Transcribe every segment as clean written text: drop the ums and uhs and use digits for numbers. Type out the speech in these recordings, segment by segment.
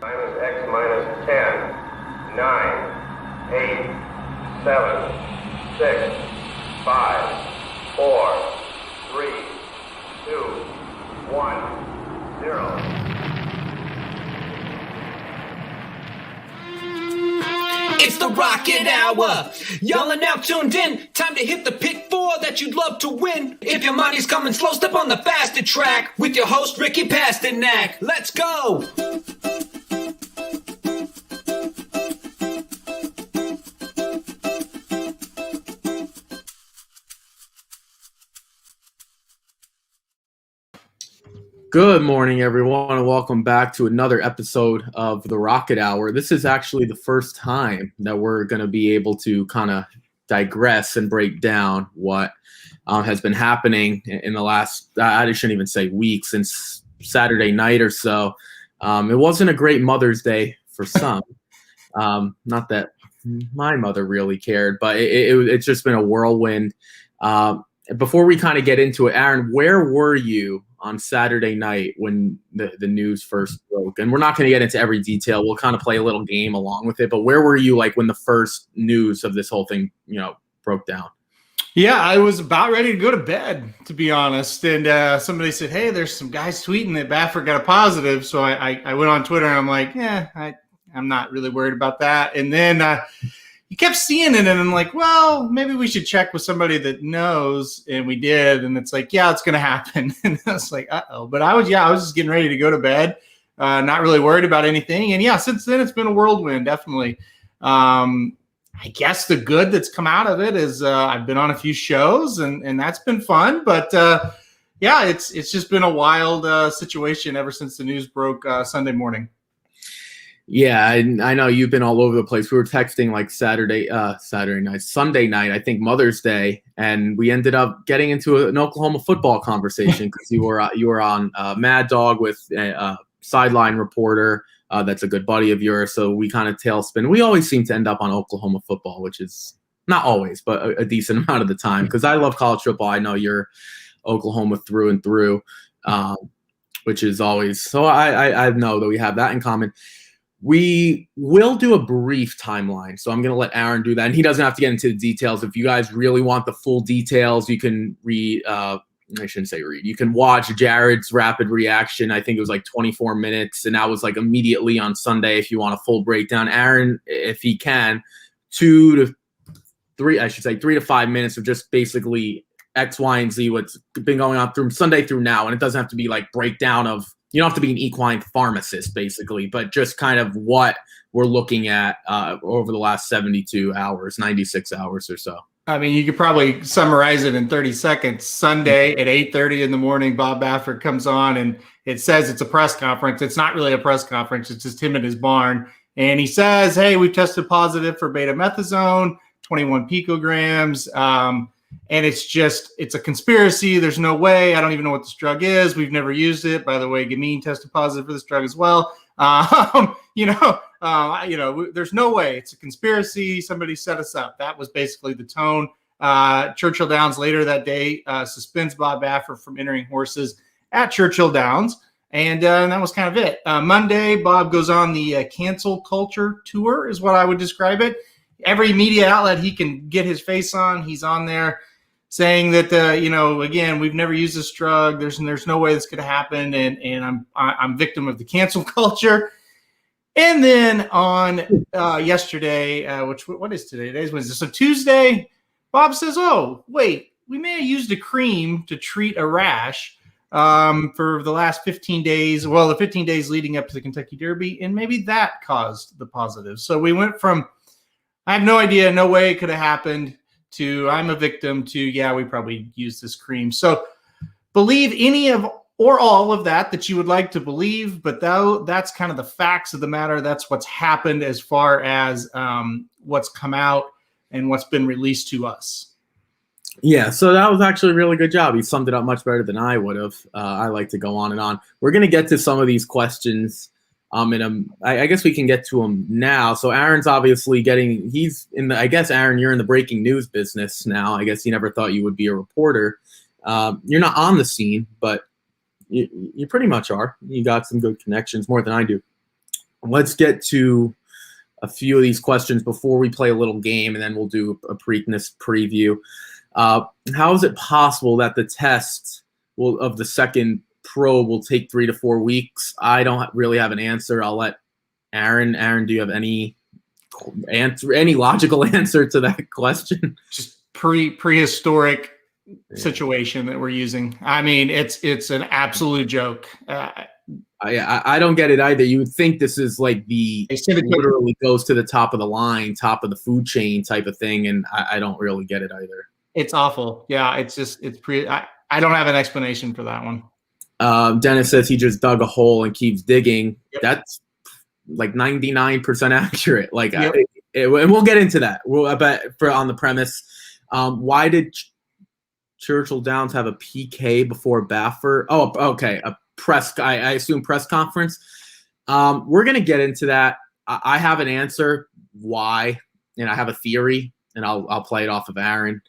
Minus X minus 10, 9, 8, 7, 6, 5, 4, 3, 2, 1, 0. It's the Rocket Hour. Y'all are now tuned in. Time to hit the pick four that you'd love to win. If your money's coming slow, step on the faster track with your host, Ricky Pasternak. Let's go. Good morning, everyone, and welcome back to another episode of the Rocket Hour. This is actually the first time that we're going to be able to kind of digress and break down what has been happening in the last, I shouldn't even say week, since Saturday night or so. It wasn't a great Mother's Day for some. Not that my mother really cared, but it's just been a whirlwind. Before we kind of get into it, Aaron, where were you on Saturday night when the news first broke? And we're not going to get into every detail. We'll kind of play a little game along with it. But where were you like when the first news of this whole thing, broke down? Yeah, I was about ready to go to bed, to be honest. And somebody said, hey, there's some guys tweeting that Baffert got a positive. So I went on Twitter and I'm like, I'm not really worried about that. And then you kept seeing it, and I'm like, well, maybe we should check with somebody that knows. And we did, and it's like, yeah, it's going to happen. And I was like, uh-oh. But I was just getting ready to go to bed, not really worried about anything. And yeah, since then, it's been a whirlwind, definitely. I guess the good that's come out of it is I've been on a few shows, and that's been fun. But yeah, it's just been a wild situation ever since the news broke Sunday morning. Yeah, I know you've been all over the place. We were texting like Sunday night, I think Mother's Day, and we ended up getting into an Oklahoma football conversation because you were on Mad Dog with a sideline reporter that's a good buddy of yours. So we kind of tailspin. We always seem to end up on Oklahoma football, which is not always, but a decent amount of the time because I love college football. I know you're Oklahoma through and through, which is always so. I know that we have that in common. We will do a brief timeline, so I'm going to let Aaron do that, and he doesn't have to get into the details. If you guys really want the full details, you can read I shouldn't say read. You can watch Jared's rapid reaction. I think it was like 24 minutes, and that was like immediately on Sunday if you want a full breakdown. Aaron, if he can, 3 to 5 minutes of just basically X, Y, and Z, what's been going on through Sunday through now, and it doesn't have to be like breakdown of – you don't have to be an equine pharmacist, basically, but just kind of what we're looking at over the last 72 hours, 96 hours or so. I mean, you could probably summarize it in 30 seconds. Sunday at 8:30 in the morning, Bob Baffert comes on, and it says it's a press conference. It's not really a press conference. It's just him in his barn. And he says, hey, we've tested positive for betamethasone, 21 picograms. And it's a conspiracy. There's no way. I don't even know what this drug is. We've never used it. By the way, Gamine tested positive for this drug as well. There's no way. It's a conspiracy. Somebody set us up. That was basically the tone. Churchill Downs later that day suspends Bob Baffert from entering horses at Churchill Downs. And that was kind of it. Monday, Bob goes on the cancel culture tour is what I would describe it. Every media outlet he can get his face on, he's on there saying that, again, we've never used this drug. There's no way this could happen. And I'm victim of the cancel culture. And then on yesterday, what is today? Today's Wednesday. So Tuesday, Bob says, oh, wait, we may have used a cream to treat a rash for the last 15 days. Well, the 15 days leading up to the Kentucky Derby. And maybe that caused the positive. So we went from, I have no idea, no way it could have happened, to I'm a victim, to, yeah, we probably used this cream. So believe any of or all of that you would like to believe, but that's kind of the facts of the matter. That's what's happened as far as what's come out and what's been released to us. Yeah, so that was actually a really good job. He summed it up much better than I would have. I like to go on and on. We're going to get to some of these questions. I guess we can get to him now. So Aaron's obviously I guess, Aaron, you're in the breaking news business now. I guess you never thought you would be a reporter. You're not on the scene, but you pretty much are. You got some good connections, more than I do. let's get to a few of these questions before we play a little game, and then we'll do a Preakness preview. How is it possible that the test of the second probe will take 3 to 4 weeks? I don't really have an answer. I'll let Aaron. Aaron, do you have any logical answer to that question? Just prehistoric situation that we're using. I mean, it's an absolute joke. I don't get it either. You would think this is like literally goes to the top of the line, top of the food chain type of thing, and I don't really get it either. It's awful. Yeah, I don't have an explanation for that one. Dennis says he just dug a hole and keeps digging. Yep. That's like 99% accurate. Like, yep. And we'll get into that. I bet on the premise. Why did Churchill Downs have a PK before Baffert? Oh, okay. I assume press conference. We're going to get into that. I have an answer why, and I have a theory, and I'll play it off of Aaron.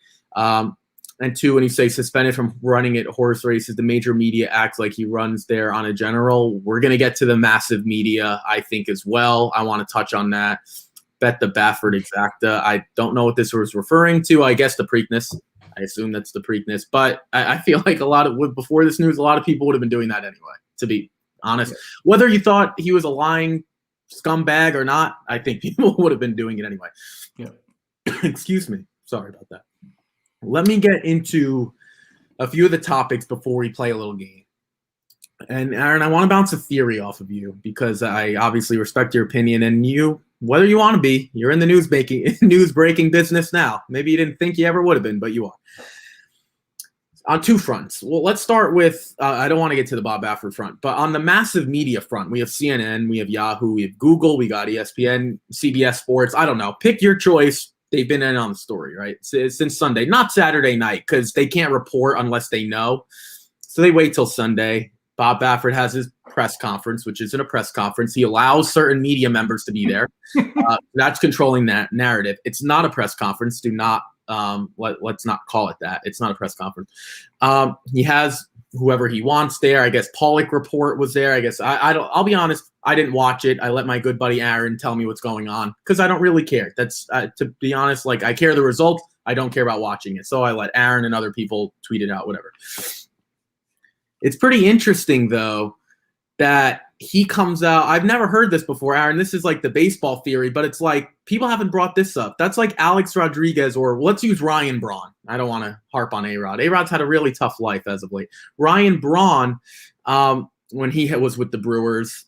And 2, when you say suspended from running at horse races, the major media acts like he runs there on a general. We're going to get to the massive media, I think, as well. I want to touch on that. Bet the Baffert exacta. I don't know what this was referring to. I guess the Preakness. I assume that's the Preakness. But I feel like before this news, a lot of people would have been doing that anyway, to be honest. Yeah. Whether you thought he was a lying scumbag or not, I think people would have been doing it anyway. Yeah. Excuse me. Sorry about that. Let me get into a few of the topics before we play a little game. And Aaron, I want to bounce a theory off of you because I obviously respect your opinion, and you, whether you want to be, you're in the news breaking business now. Maybe you didn't think you ever would have been, but you are. On 2 fronts. Well, let's start with, I don't want to get to the Bob Baffert front, but on the massive media front, we have CNN, we have Yahoo, we have Google, we got ESPN, CBS Sports. I don't know. Pick your choice. They've been in on the story, right? Since Sunday, not Saturday night, because they can't report unless they know. So they wait till Sunday. Bob Baffert has his press conference, which isn't a press conference. He allows certain media members to be there. That's controlling that narrative. It's not a press conference. Do not let's not call it that. It's not a press conference. He has whoever he wants there. I guess Pollock report was there. I guess I'll be honest. I didn't watch it. I let my good buddy Aaron tell me what's going on because I don't really care. That's to be honest. Like I care the result. I don't care about watching it. So I let Aaron and other people tweet it out. Whatever. It's pretty interesting though that he comes out. I've never heard this before, Aaron. This is like the baseball theory, but it's like people haven't brought this up. That's like Alex Rodriguez, or let's use Ryan Braun. I don't want to harp on A-Rod. A-Rod's had a really tough life as of late. Ryan Braun, when he was with the Brewers,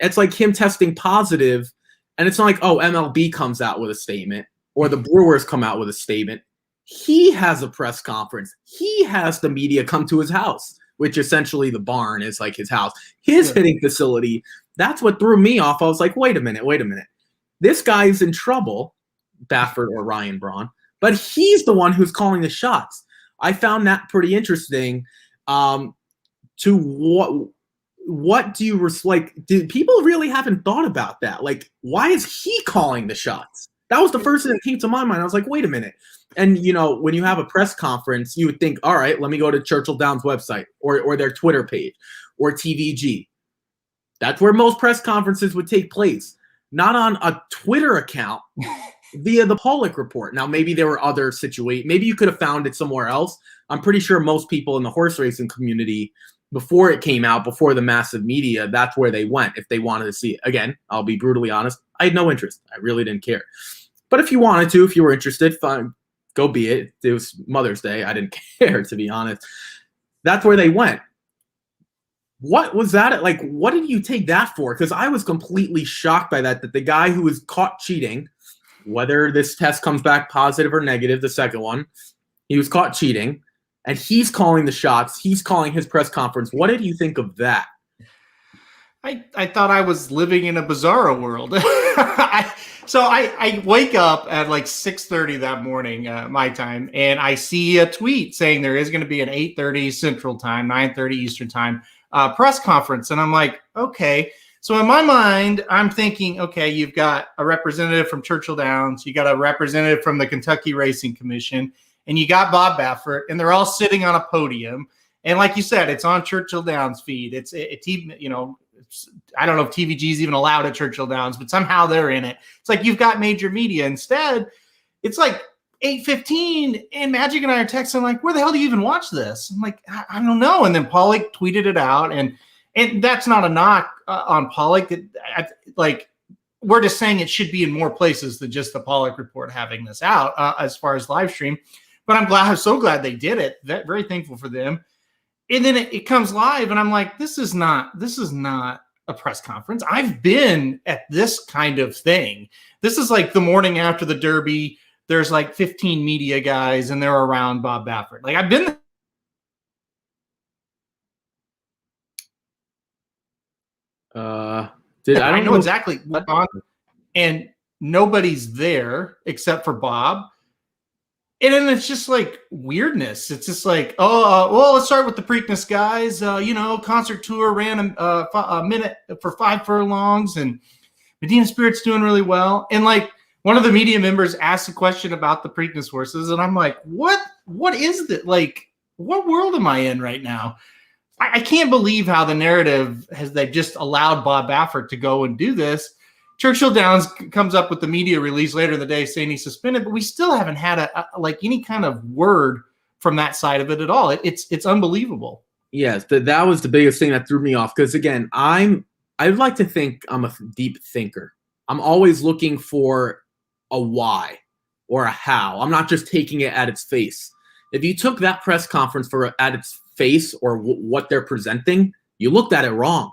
it's like him testing positive, and it's not like, oh, MLB comes out with a statement or the Brewers come out with a statement. He has a press conference. He has the media come to his house, which essentially the barn is like his house, his hitting facility. That's what threw me off. I was like, wait a minute. This guy's in trouble, Baffert or Ryan Braun, but he's the one who's calling the shots. I found that pretty interesting. What do you like? Did people really haven't thought about that? Like, why is he calling the shots? That was the first thing that came to my mind. I was like, wait a minute. And, you know, when you have a press conference, you would think, all right, let me go to Churchill Downs website or their Twitter page or TVG. That's where most press conferences would take place, not on a Twitter account via the Pollock report. Now, maybe there were other situations. Maybe you could have found it somewhere else. I'm pretty sure most people in the horse racing community, before it came out, before the massive media, that's where they went if they wanted to see it. Again, I'll be brutally honest. I had no interest. I really didn't care. But if you wanted to, if you were interested, fine. Go be it. It was Mother's Day. I didn't care, to be honest. That's where they went. What was that? Like, what did you take that for? Because I was completely shocked by that the guy who was caught cheating, whether this test comes back positive or negative, the second one, he was caught cheating, and he's calling the shots. He's calling his press conference. What did you think of that? I thought I was living in a bizarro world. So I wake up at like 6:30 that morning, my time, and I see a tweet saying there is going to be an 8:30 Central Time, 9:30 Eastern Time press conference. And I'm like, okay. So in my mind, I'm thinking, okay, you've got a representative from Churchill Downs, you got a representative from the Kentucky Racing Commission, and you got Bob Baffert, and they're all sitting on a podium. And like you said, it's on Churchill Downs feed. It's I don't know if TVG is even allowed at Churchill Downs, but somehow they're in it. It's like you've got major media. Instead, it's like 8:15, and Magic and I are texting like, where the hell do you even watch this? I'm like, I don't know. And then Pollock tweeted it out, and that's not a knock on Pollock. Like, we're just saying it should be in more places than just the Pollock report having this out as far as live stream. But I'm so glad they did it. Very thankful for them. And then it comes live, and I'm like, this is not a press conference. I've been at this kind of thing. This is like the morning after the Derby. There's like 15 media guys, and they're around Bob Baffert. Like, I've been. I know exactly what's on, and nobody's there except for Bob. And then it's just like weirdness. It's just like, well, let's start with the Preakness guys. Concert tour ran a minute for 5 furlongs, and Medina Spirit's doing really well. And like, one of the media members asked a question about the Preakness horses, and I'm like, what is that? Like, what world am I in right now? I can't believe how the narrative they've just allowed Bob Baffert to go and do this. Churchill Downs comes up with the media release later in the day saying he's suspended, but we still haven't had any kind of word from that side of it at all. It's unbelievable. Yes, that was the biggest thing that threw me off, because again, I'd like to think I'm a deep thinker. I'm always looking for a why or a how. I'm not just taking it at its face. If you took that press conference at its face or what they're presenting, you looked at it wrong.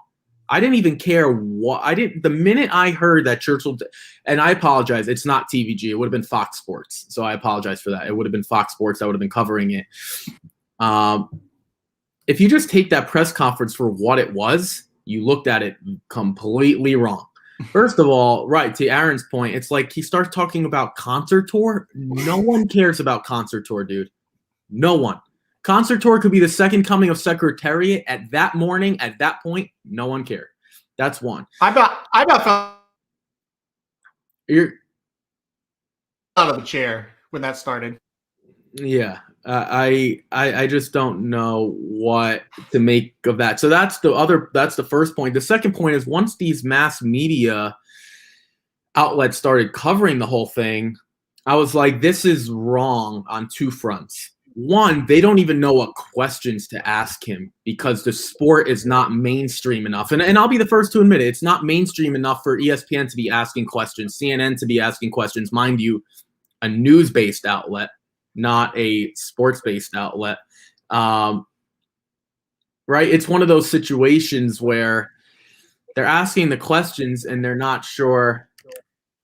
I didn't even care the minute I heard that Churchill, and I apologize, it's not TVG. It would have been Fox Sports. So I apologize for that. It would have been Fox Sports that would have been covering it. If you just take that press conference for what it was, you looked at it completely wrong. First of all, right, to Aaron's point, it's like he starts talking about concert tour. No one cares about concert tour, dude. No one. Concert tour could be the second coming of Secretariat at that morning. At that point, no one cared. That's one. I about you're out of the chair when that started. Yeah, I just don't know what to make of that. So that's the first point. The second point is, once these mass media outlets started covering the whole thing, I was like, this is wrong on two fronts. One, they don't even know what questions to ask him because the sport is not mainstream enough. And I'll be the first to admit it. It's not mainstream enough for ESPN to be asking questions, CNN to be asking questions. Mind you, a news-based outlet, not a sports-based outlet. Right? It's one of those situations where they're asking the questions and they're not sure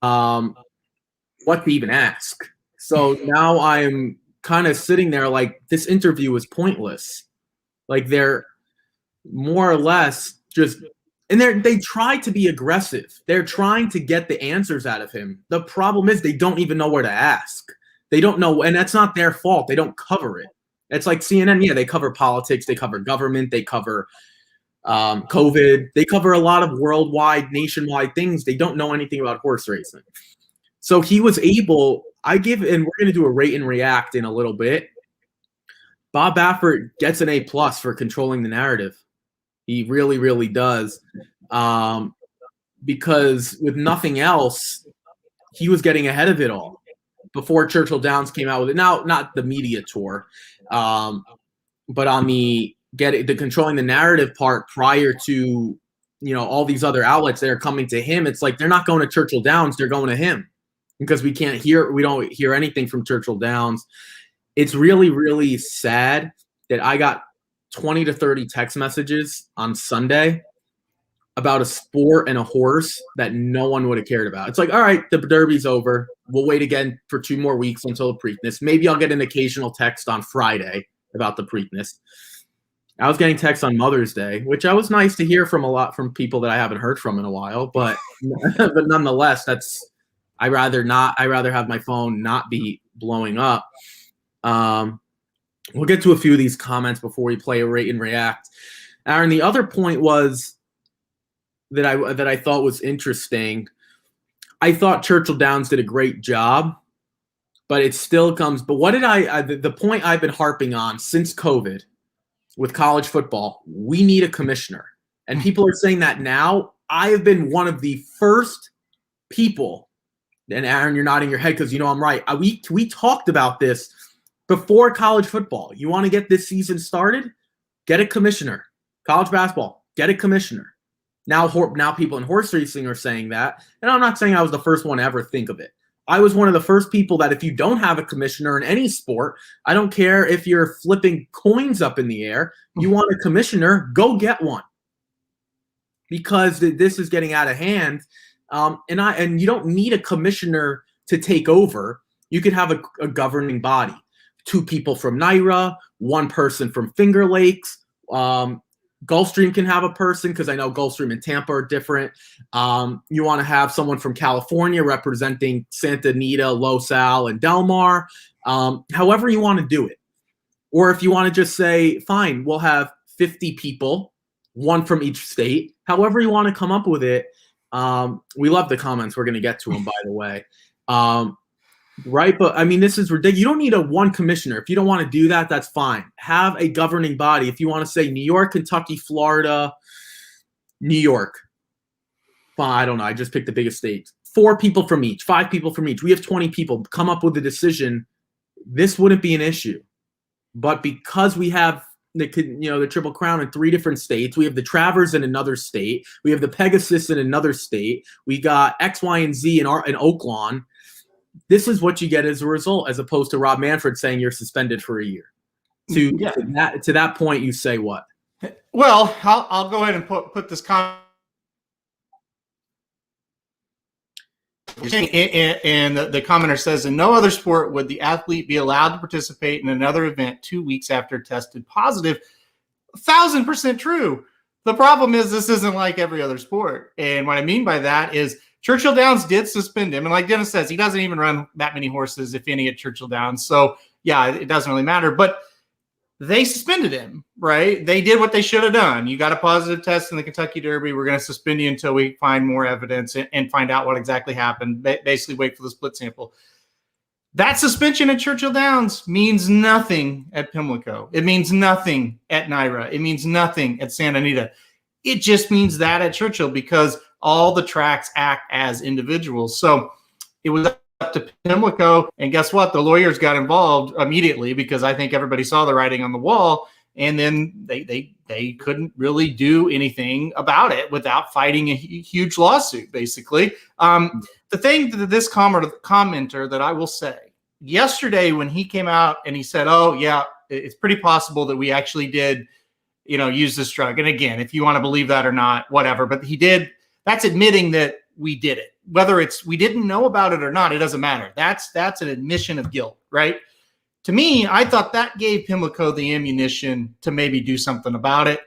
what to even ask. So now I'm kind of sitting there like, this interview was pointless. Like, they're more or less just, and they try to be aggressive. They're trying to get the answers out of him. The problem is they don't even know where to ask. They don't know, and that's not their fault. They don't cover it. It's like CNN, yeah, they cover politics, they cover government, they cover COVID, they cover a lot of worldwide, nationwide things. They don't know anything about horse racing. So he was able, and we're going to do a rate and react in a little bit. Bob Baffert gets an A+ for controlling the narrative. He really, really does. Because with nothing else, he was getting ahead of it all before Churchill Downs came out with it. Now, not the media tour, but on the controlling the narrative part prior to, all these other outlets that are coming to him. It's like they're not going to Churchill Downs, they're going to him. Because we don't hear anything from Churchill Downs. It's really, really sad that I got 20 to 30 text messages on Sunday about a sport and a horse that no one would have cared about. It's like, all right, the Derby's over. We'll wait again for 2 more weeks until the Preakness. Maybe I'll get an occasional text on Friday about the Preakness. I was getting texts on Mother's Day, which I was nice to hear from people that I haven't heard from in a while. But nonetheless, I'd rather have my phone not be blowing up. We'll get to a few of these comments before we play a rate and react. Aaron, the other point was that I thought was interesting. I thought Churchill Downs did a great job, but it still comes. But what did the point I've been harping on since COVID with college football? We need a commissioner. And people are saying that now. I have been one of the first people, and Aaron, you're nodding your head because you know I'm right. We talked about this before college football. You want to get this season started? Get a commissioner. College basketball, get a commissioner. Now people in horse racing are saying that, and I'm not saying I was the first one to ever think of it. I was one of the first people that if you don't have a commissioner in any sport, I don't care if you're flipping coins up in the air, you want a commissioner, go get one. Because this is getting out of hand. And you don't need a commissioner to take over. You could have a governing body. 2 people from NYRA, 1 person from Finger Lakes. Gulfstream can have a person because I know Gulfstream and Tampa are different. You want to have someone from California representing Santa Anita, Los Al, and Del Mar. However you want to do it. Or if you want to just say, fine, we'll have 50 people, 1 from each state. However you want to come up with it. We love the comments. We're going to get to them, by the way. Right. But I mean, this is ridiculous. You don't need a 1 commissioner. If you don't want to do that, that's fine. Have a governing body. If you want to say New York, Kentucky, Florida, New York. Fine, I don't know. I just picked the biggest states. 4 people from each, 5 people from each. We have 20 people. Come up with a decision. This wouldn't be an issue. But because we have the Triple Crown in 3 different states. We have the Travers in another state. We have the Pegasus in another state. We got X, Y, and Z in Oaklawn. This is what you get as a result, as opposed to Rob Manfred saying you're suspended for a year. To that point, you say what? Well, I'll go ahead and put this comment. And the commenter says, in no other sport would the athlete be allowed to participate in another event 2 weeks after tested positive. 1,000% true. The problem is this isn't like every other sport. And what I mean by that is Churchill Downs did suspend him. And like Dennis says, he doesn't even run that many horses, if any, at Churchill Downs. So, yeah, it doesn't really matter. But they suspended him, right? They did what they should have done. You got a positive test in the Kentucky Derby. We're going to suspend you until we find more evidence and find out what exactly happened. Basically, wait for the split sample. That suspension at Churchill Downs means nothing at Pimlico. It means nothing at NYRA. It means nothing at Santa Anita. It just means that at Churchill because all the tracks act as individuals. So it was up to Pimlico, and guess what? The lawyers got involved immediately because I think everybody saw the writing on the wall, and then they couldn't really do anything about it without fighting a huge lawsuit, basically. The thing that this commenter that I will say, yesterday when he came out and he said, oh, yeah, it's pretty possible that we actually did, use this drug. And again, if you want to believe that or not, whatever, but he did. That's admitting that we did it. Whether it's we didn't know about it or not, it doesn't matter. That's an admission of guilt, right? To me, I thought that gave Pimlico the ammunition to maybe do something about it.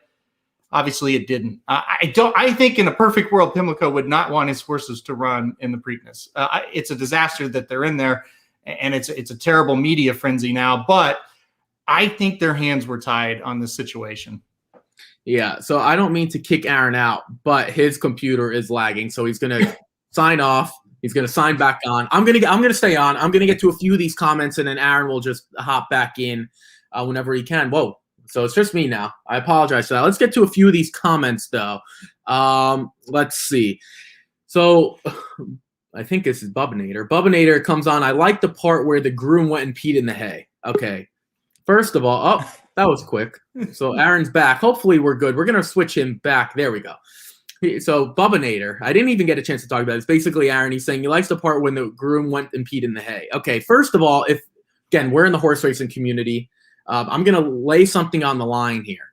Obviously, it didn't. I think in a perfect world, Pimlico would not want his horses to run in the Preakness. It's a disaster that they're in there, and it's a terrible media frenzy now. But I think their hands were tied on this situation. Yeah, so I don't mean to kick Aaron out, but his computer is lagging, so he's gonna sign off. He's gonna sign back on. I'm gonna stay on. I'm gonna get to a few of these comments, and then Aaron will just hop back in whenever he can. Whoa, so it's just me now. I apologize for that. Let's get to a few of these comments though. Let's see. So I think this is Bubbinator. Bubbinator comes on. I like the part where the groom went and peed in the hay. Okay, first of all, that was quick. So Aaron's back. Hopefully we're good. We're going to switch him back. There we go. So Bubbinator, I didn't even get a chance to talk about it. It's basically Aaron. He's saying he likes the part when the groom went and peed in the hay. Okay, first of all, again, we're in the horse racing community. I'm going to lay something on the line here.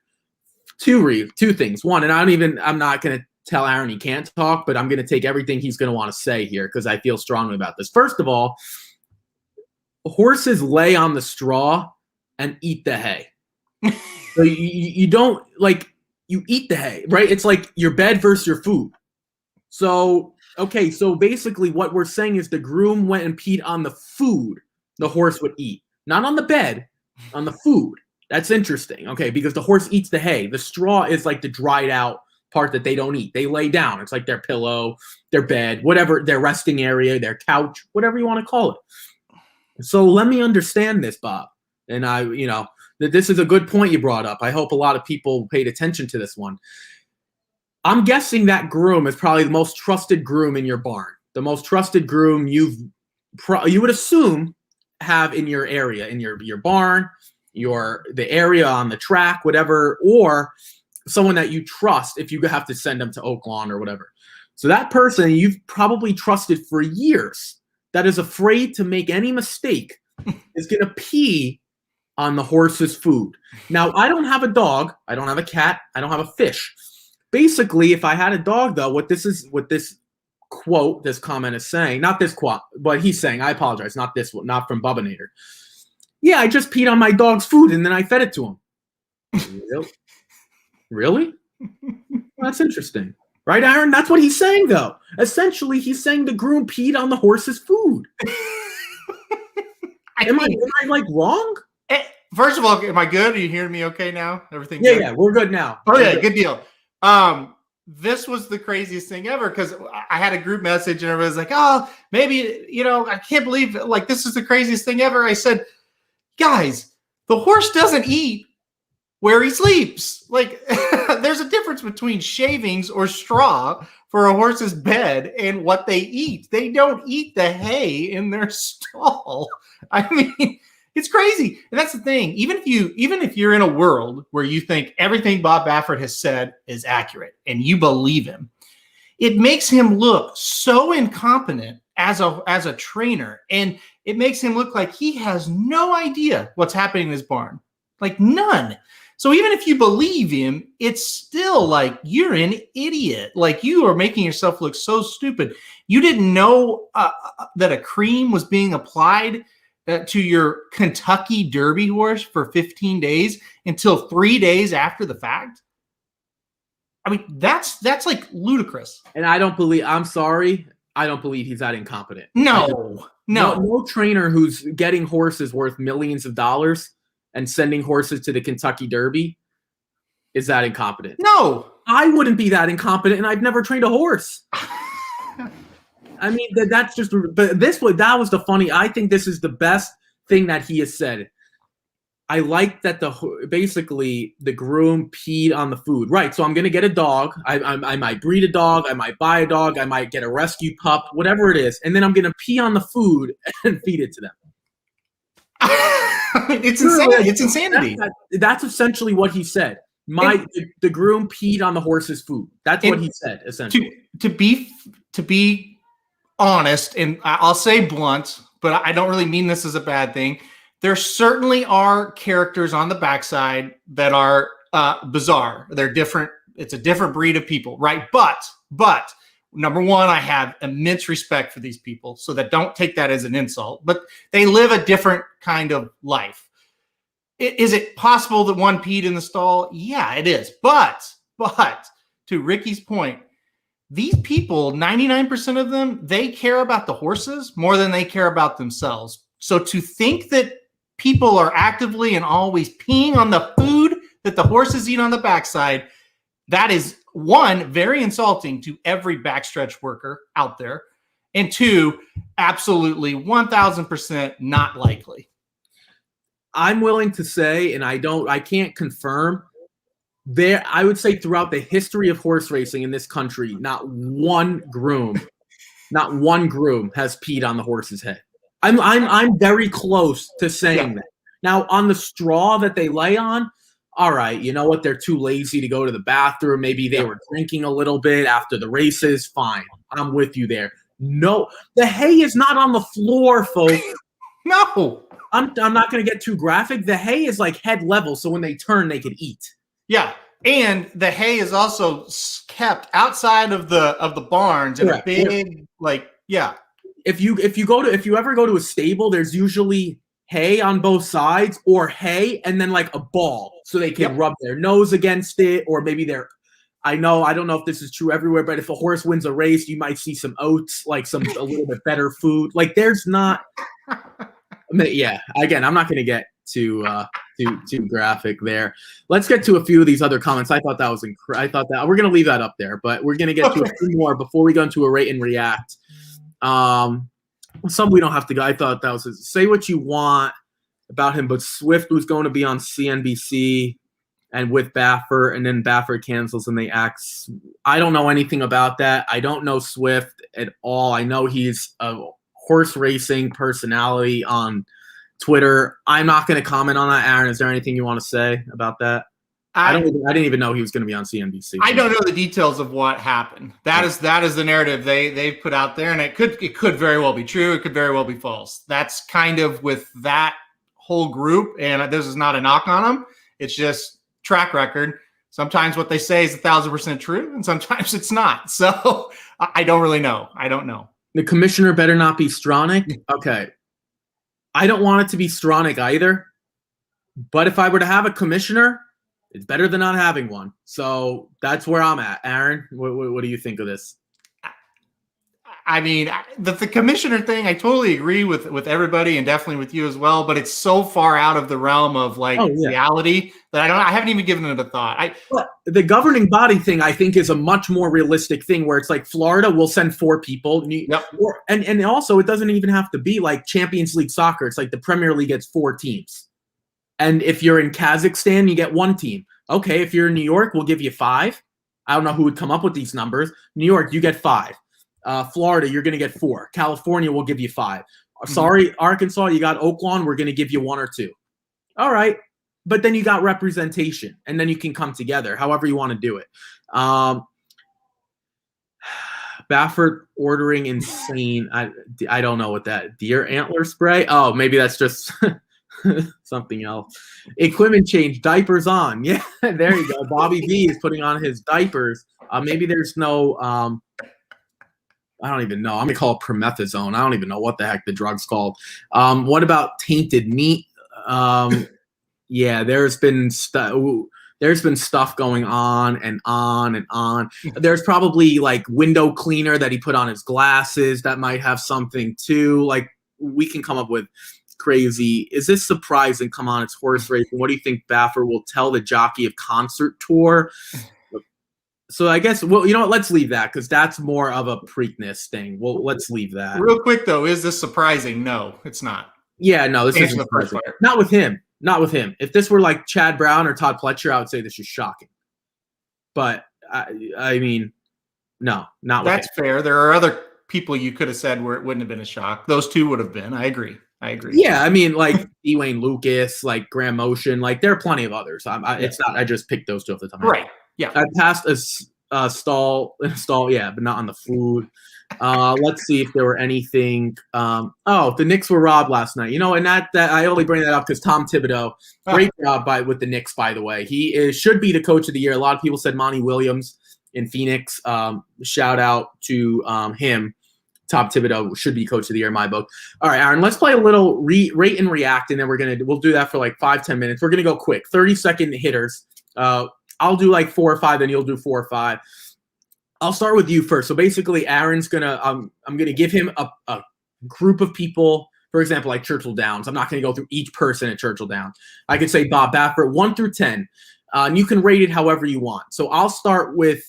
Two things. One, and I'm not going to tell Aaron he can't talk, but I'm going to take everything he's going to want to say here because I feel strongly about this. First of all, horses lay on the straw and eat the hay. So you don't you eat the hay, right? It's like your bed versus your food. So, okay, so basically what we're saying is the groom went and peed on the food the horse would eat, not on the bed, on the food. That's interesting, okay, because the horse eats the hay. The straw is like the dried out part that they don't eat. They lay down. It's like their pillow, their bed, whatever, their resting area, their couch, whatever you want to call it. So let me understand this, Bob. And that this is a good point you brought up. I hope a lot of people paid attention to this one. I'm guessing that groom is probably the most trusted groom in your barn. The most trusted groom you would assume have in your area, in your barn, the area on the track, whatever, or someone that you trust if you have to send them to Oak Lawn or whatever. So that person you've probably trusted for years that is afraid to make any mistake is going to pee on the horse's food. Now, I don't have a dog. I don't have a cat. I don't have a fish. Basically, if I had a dog, though, what this quote, this comment is saying, not this quote, but he's saying, I apologize, not this one, not from Bubbanator. Yeah, I just peed on my dog's food and then I fed it to him. Really? Well, that's interesting. Right, Aaron? That's what he's saying, though. Essentially, he's saying the groom peed on the horse's food. Am I like wrong? First of all, am I good? Are you hearing me okay now? Everything Yeah, good? yeah, we're good now. Oh, yeah, good deal. This was the craziest thing ever because I had a group message and everybody's like, oh, maybe, I can't believe like this is the craziest thing ever. I said, guys, the horse doesn't eat where he sleeps. Like there's a difference between shavings or straw for a horse's bed and what they eat. They don't eat the hay in their stall. I mean, it's crazy. And that's the thing. Even if you're in a world where you think everything Bob Baffert has said is accurate and you believe him, it makes him look so incompetent as a trainer. And it makes him look like he has no idea what's happening in his barn. Like none. So even if you believe him, it's still like you're an idiot. Like you are making yourself look so stupid. You didn't know that a cream was being applied to your Kentucky Derby horse for 15 days until 3 days after the fact. I mean, that's like ludicrous. And I'm sorry, I don't believe he's that incompetent. No. No trainer who's getting horses worth millions of dollars and sending horses to the Kentucky Derby is that incompetent. No. I wouldn't be that incompetent, and I've never trained a horse. I mean, that's just – but that was the funny – I think this is the best thing that he has said. I like that basically the groom peed on the food. Right, so I'm going to get a dog. I might breed a dog. I might buy a dog. I might get a rescue pup, whatever it is. And then I'm going to pee on the food and feed it to them. It's insanity. It's insanity. That's essentially what he said. The groom peed on the horse's food. That's what he said, essentially. To be honest, and I'll say blunt, but I don't really mean this as a bad thing. There certainly are characters on the backside that are bizarre. They're different. It's a different breed of people, right? But number one, I have immense respect for these people, so that don't take that as an insult. But they live a different kind of life. Is it possible that one peed in the stall? Yeah, it is. But to Ricky's point, these people, 99% of them, they care about the horses more than they care about themselves. So to think that people are actively and always peeing on the food that the horses eat on the backside, that is, one, very insulting to every backstretch worker out there, and two, absolutely 1,000% not likely. I'm willing to say, and I can't confirm, I would say throughout the history of horse racing in this country, not one groom has peed on the horse's head. I'm very close to saying that. Now, on the straw that they lay on, all right, you know what? They're too lazy to go to the bathroom. Maybe they were drinking a little bit after the races. Fine. I'm with you there. No, the hay is not on the floor, folks. No. I'm not going to get too graphic. The hay is like head level, so when they turn, they could eat. Yeah, and the hay is also kept outside of the barns in a big If you ever go to a stable, there's usually hay on both sides, or hay and then like a ball, so they can rub their nose against it, or maybe I don't know if this is true everywhere, but if a horse wins a race, you might see some oats, like a little bit better food. Like there's not. Yeah, again, I'm not going to get too graphic there. Let's get to a few of these other comments. I thought that was I thought that we're going to leave that up there, but we're going to get to a few more before we go into a rate and react. Some we don't have to go. I thought that was say what you want about him, but Swift was going to be on CNBC, and with Baffert, and then Baffert cancels and they axe. I don't know anything about that. I don't know Swift at all. I know he's a horse racing personality on Twitter. I'm not going to comment on that. Aaron, is there anything you want to say about that? I didn't even know he was going to be on CNBC. I don't know the details of what happened. That is the narrative they've put out there, and it could very well be true. It could very well be false. That's kind of with that whole group, and this is not a knock on them. It's just track record. Sometimes what they say is 1,000% true, and sometimes it's not. So I don't really know. I don't know. The commissioner better not be Stronach. Okay. I don't want it to be Stronach either, but if I were to have a commissioner, it's better than not having one. So that's where I'm at. Aaron, what do you think of this? I mean, the commissioner thing, I totally agree with everybody and definitely with you as well, but it's so far out of the realm of reality that I haven't even given it a thought. The governing body thing, I think, is a much more realistic thing where it's like Florida will send 4 people. Yep. And also it doesn't even have to be like Champions League soccer. It's like the Premier League gets 4 teams. And if you're in Kazakhstan, you get 1 team. Okay, if you're in New York, we'll give you 5. I don't know who would come up with these numbers. New York, you get 5. Florida, you're going to get 4. California will give you 5. Sorry, Arkansas, you got Oakland, we're going to give you 1 or 2. All right, but then you got representation, and then you can come together however you want to do it. Baffert ordering insane. I don't know what that deer antler spray. Oh, maybe that's just something else. Equipment change, diapers on. Yeah, there you go. Bobby V is putting on his diapers. Maybe there's no. I don't even know. I'm gonna call it promethazone. I don't even know what the heck the drug's called. What about tainted meat? Yeah, there's been stuff going on and on and on. There's probably like window cleaner that he put on his glasses that might have something too. Like we can come up with crazy. Is this surprising? Come on, it's horse racing. What do you think Baffert will tell the jockey of concert tour? So I guess, well, you know what? Let's leave that because that's more of a Preakness thing. Well, let's leave that. Real quick though, is this surprising? No, it's not. Yeah, no, this isn't surprising. Not with him. Not with him. If this were like Chad Brown or Todd Pletcher, I would say this is shocking. But I mean, no, not with him. That's fair. There are other people you could have said where it wouldn't have been a shock. Those 2 would have been. I agree. Yeah, I mean, like Dwayne Lucas, like Graham Motion, like there are plenty of others. It's not. I just picked those 2 off the top of my head. Right. Yeah. I passed a stall, yeah, but not on the food. Let's see if there were anything. The Knicks were robbed last night. You know, and that I only bring that up because Tom Thibodeau, great job with the Knicks, by the way. He should be the coach of the year. A lot of people said Monty Williams in Phoenix. Shout out to him. Tom Thibodeau should be coach of the year in my book. All right, Aaron, let's play a little rate and react, and then we'll do that for like 5-10 minutes. We're gonna go quick, 30-second hitters. I'll do like 4 or 5, then you'll do 4 or 5. I'll start with you first. So basically, Aaron's gonna I'm gonna give him a group of people. For example, like Churchill Downs. I'm not gonna go through each person at Churchill Downs. I could say Bob Baffert 1 through 10, and you can rate it however you want. So I'll start with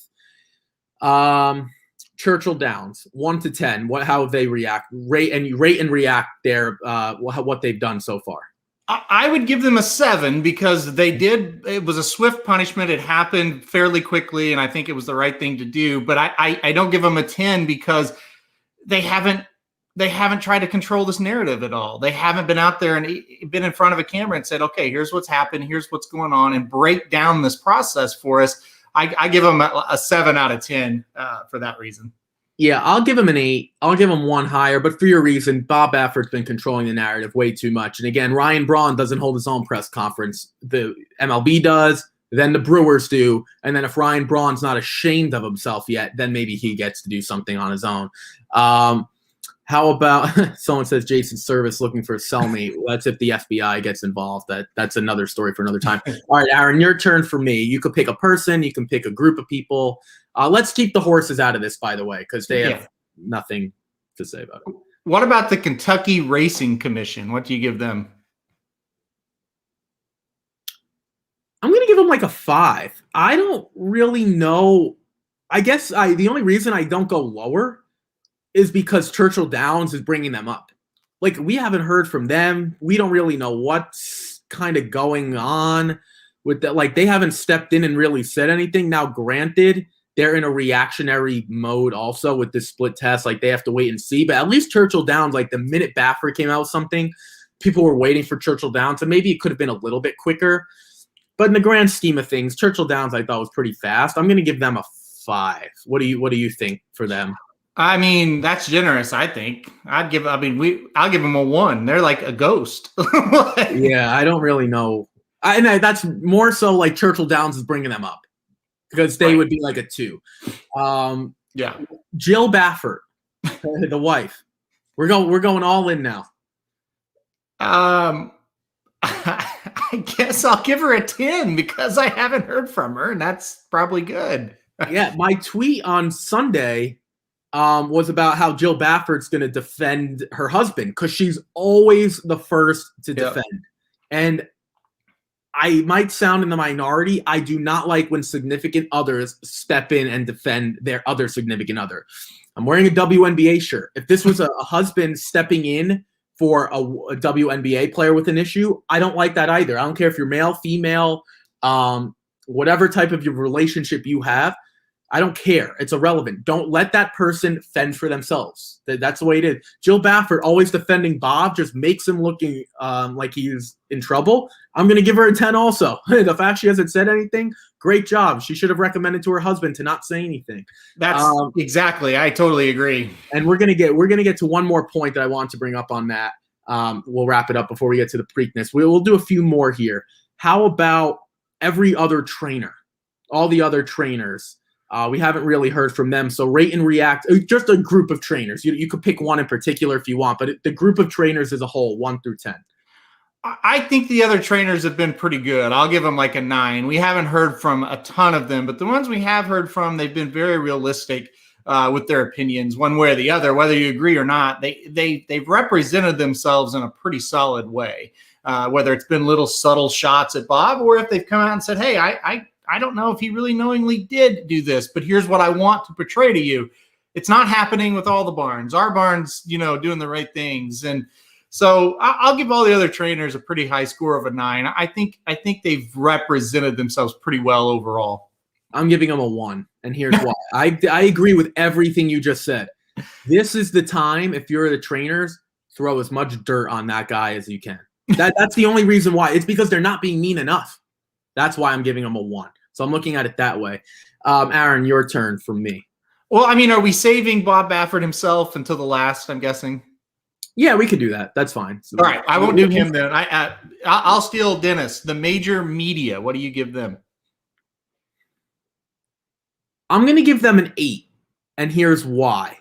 Churchill Downs 1 to 10. How they react? Rate and react their what they've done so far. I would give them a 7 because it was a swift punishment. It happened fairly quickly, and I think it was the right thing to do. But I don't give them a 10 because they haven't tried to control this narrative at all. They haven't been out there and been in front of a camera and said, okay, here's what's happened. Here's what's going on, and break down this process for us. I give them a 7 out of 10 for that reason. Yeah, I'll give him an 8. I'll give him 1 higher, but for your reason, Bob Baffert's been controlling the narrative way too much. And again, Ryan Braun doesn't hold his own press conference. The MLB does, then the Brewers do, and then if Ryan Braun's not ashamed of himself yet, then maybe he gets to do something on his own. How about someone says Jason Service looking for a cellmate? Well, that's if the FBI gets involved. That's another story for another time. All right, Aaron, your turn for me. You could pick a person. You can pick a group of people. Let's keep the horses out of this, by the way, because they have nothing to say about it. What about the Kentucky Racing Commission? What do you give them? I'm going to give them like a 5. I don't really know. I guess the only reason I don't go lower is because Churchill Downs is bringing them up. Like, we haven't heard from them. We don't really know what's kind of going on. with that. Like, they haven't stepped in and really said anything. Now, granted, they're in a reactionary mode also with this split test. Like, they have to wait and see. But at least Churchill Downs, like the minute Baffert came out with something, people were waiting for Churchill Downs. So maybe it could have been a little bit quicker. But in the grand scheme of things, Churchill Downs I thought was pretty fast. I'm going to give them a 5. What do you think for them? I mean, that's generous, I think. I'll give them a 1. They're like a ghost. Yeah, I don't really know. That's more so like Churchill Downs is bringing them up because they would be like a 2. Yeah. Jill Baffert, the wife. We're going all in now. I guess I'll give her a 10 because I haven't heard from her, and that's probably good. Yeah, my tweet on Sunday was about how Jill Baffert's going to defend her husband because she's always the first to defend. And I might sound in the minority. I do not like when significant others step in and defend their other significant other. I'm wearing a WNBA shirt. If this was a husband stepping in for a WNBA player with an issue, I don't like that either. I don't care if you're male, female, whatever type of your relationship you have. I don't care. It's irrelevant. Don't let that person fend for themselves. That's the way it is. Jill Baffert always defending Bob just makes him looking like he's in trouble. I'm going to give her a 10 also. The fact she hasn't said anything, great job. She should have recommended to her husband to not say anything. That's exactly. I totally agree. And we're going to get to one more point that I want to bring up on that. We'll wrap it up before we get to the Preakness. We'll do a few more here. How about every other trainer? All the other trainers. We haven't really heard from them. So rate and react, just a group of trainers. You could pick one in particular if you want, but the group of trainers as a whole, 1 through 10. I think the other trainers have been pretty good. I'll give them like a 9. We haven't heard from a ton of them, but the ones we have heard from, they've been very realistic with their opinions, one way or the other, whether you agree or not. They've represented themselves in a pretty solid way, whether it's been little subtle shots at Bob or if they've come out and said, hey, I don't know if he really knowingly did do this, but here's what I want to portray to you. It's not happening with all the barns. Our barn's, doing the right things. And so I'll give all the other trainers a pretty high score of a 9. I think they've represented themselves pretty well overall. I'm giving them a 1, and here's why. I agree with everything you just said. This is the time, if you're the trainers, throw as much dirt on that guy as you can. That's the only reason why. It's because they're not being mean enough. That's why I'm giving them a 1. So I'm looking at it that way. Aaron, your turn from me. Well, I mean, are we saving Bob Baffert himself until the last, I'm guessing? Yeah, we could do that. That's fine. So, all right, I won't do him then. I'll steal Dennis. The major media, what do you give them? I'm going to give them an 8, and here's why.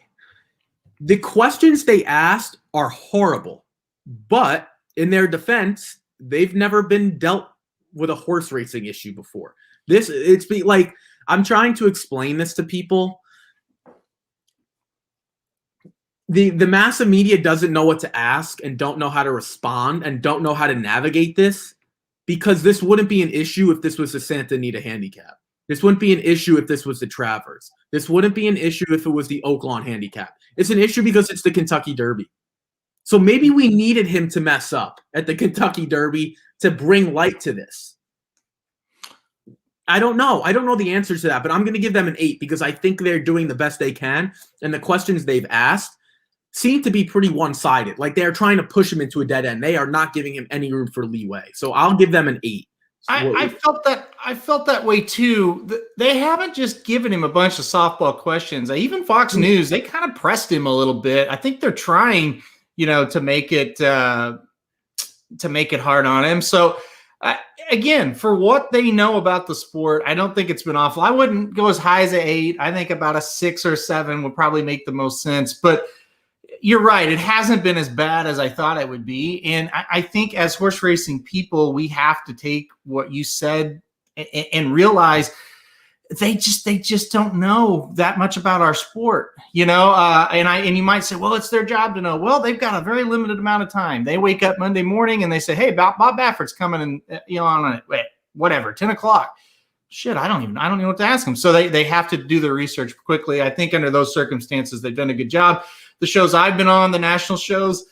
The questions they asked are horrible, but in their defense, they've never been dealt with a horse racing issue before. I'm trying to explain this to people. The massive media doesn't know what to ask and don't know how to respond and don't know how to navigate this, because this wouldn't be an issue if this was the Santa Anita Handicap. This wouldn't be an issue if this was the Travers. This wouldn't be an issue if it was the Oaklawn Handicap. It's an issue because it's the Kentucky Derby. So maybe we needed him to mess up at the Kentucky Derby to bring light to this. I don't know. I don't know the answers to that, but I'm going to give them an 8 because I think they're doing the best they can. And the questions they've asked seem to be pretty one-sided. Like they're trying to push him into a dead end. They are not giving him any room for leeway. So I'll give them an 8. I felt that way too. They haven't just given him a bunch of softball questions. Even Fox News, they kind of pressed him a little bit. I think they're trying, to make it hard on him. So again, for what they know about the sport, I don't think it's been awful. I wouldn't go as high as an 8. I think about a 6 or 7 would probably make the most sense. But you're right. It hasn't been as bad as I thought it would be. And I think as horse racing people, we have to take what you said and realize they just don't know that much about our sport, and you might say, well, it's their job to know. Well, they've got a very limited amount of time. They wake up Monday morning and they say, hey, Bob Baffert's coming and, on whatever, 10 o'clock. Shit, I don't know what to ask them. So they have to do their research quickly. I think under those circumstances, they've done a good job. The shows I've been on, the national shows,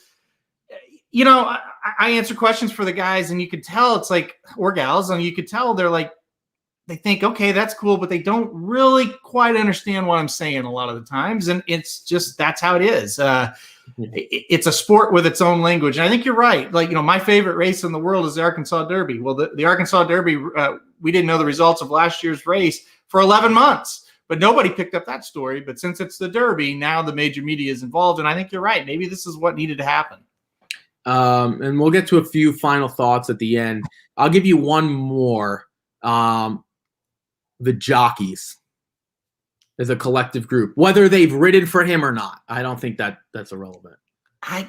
I answer questions for the guys, and you could tell it's like, or gals, and you could tell they're like, they think, okay, that's cool, but they don't really quite understand what I'm saying a lot of the times. And it's just, that's how it is. It's a sport with its own language. And I think you're right. Like, my favorite race in the world is the Arkansas Derby. Well, the Arkansas Derby, we didn't know the results of last year's race for 11 months, but nobody picked up that story. But since it's the Derby, now the major media is involved. And I think you're right. Maybe this is what needed to happen. And we'll get to a few final thoughts at the end. I'll give you one more. The jockeys as a collective group, whether they've ridden for him or not. I don't think that's irrelevant. I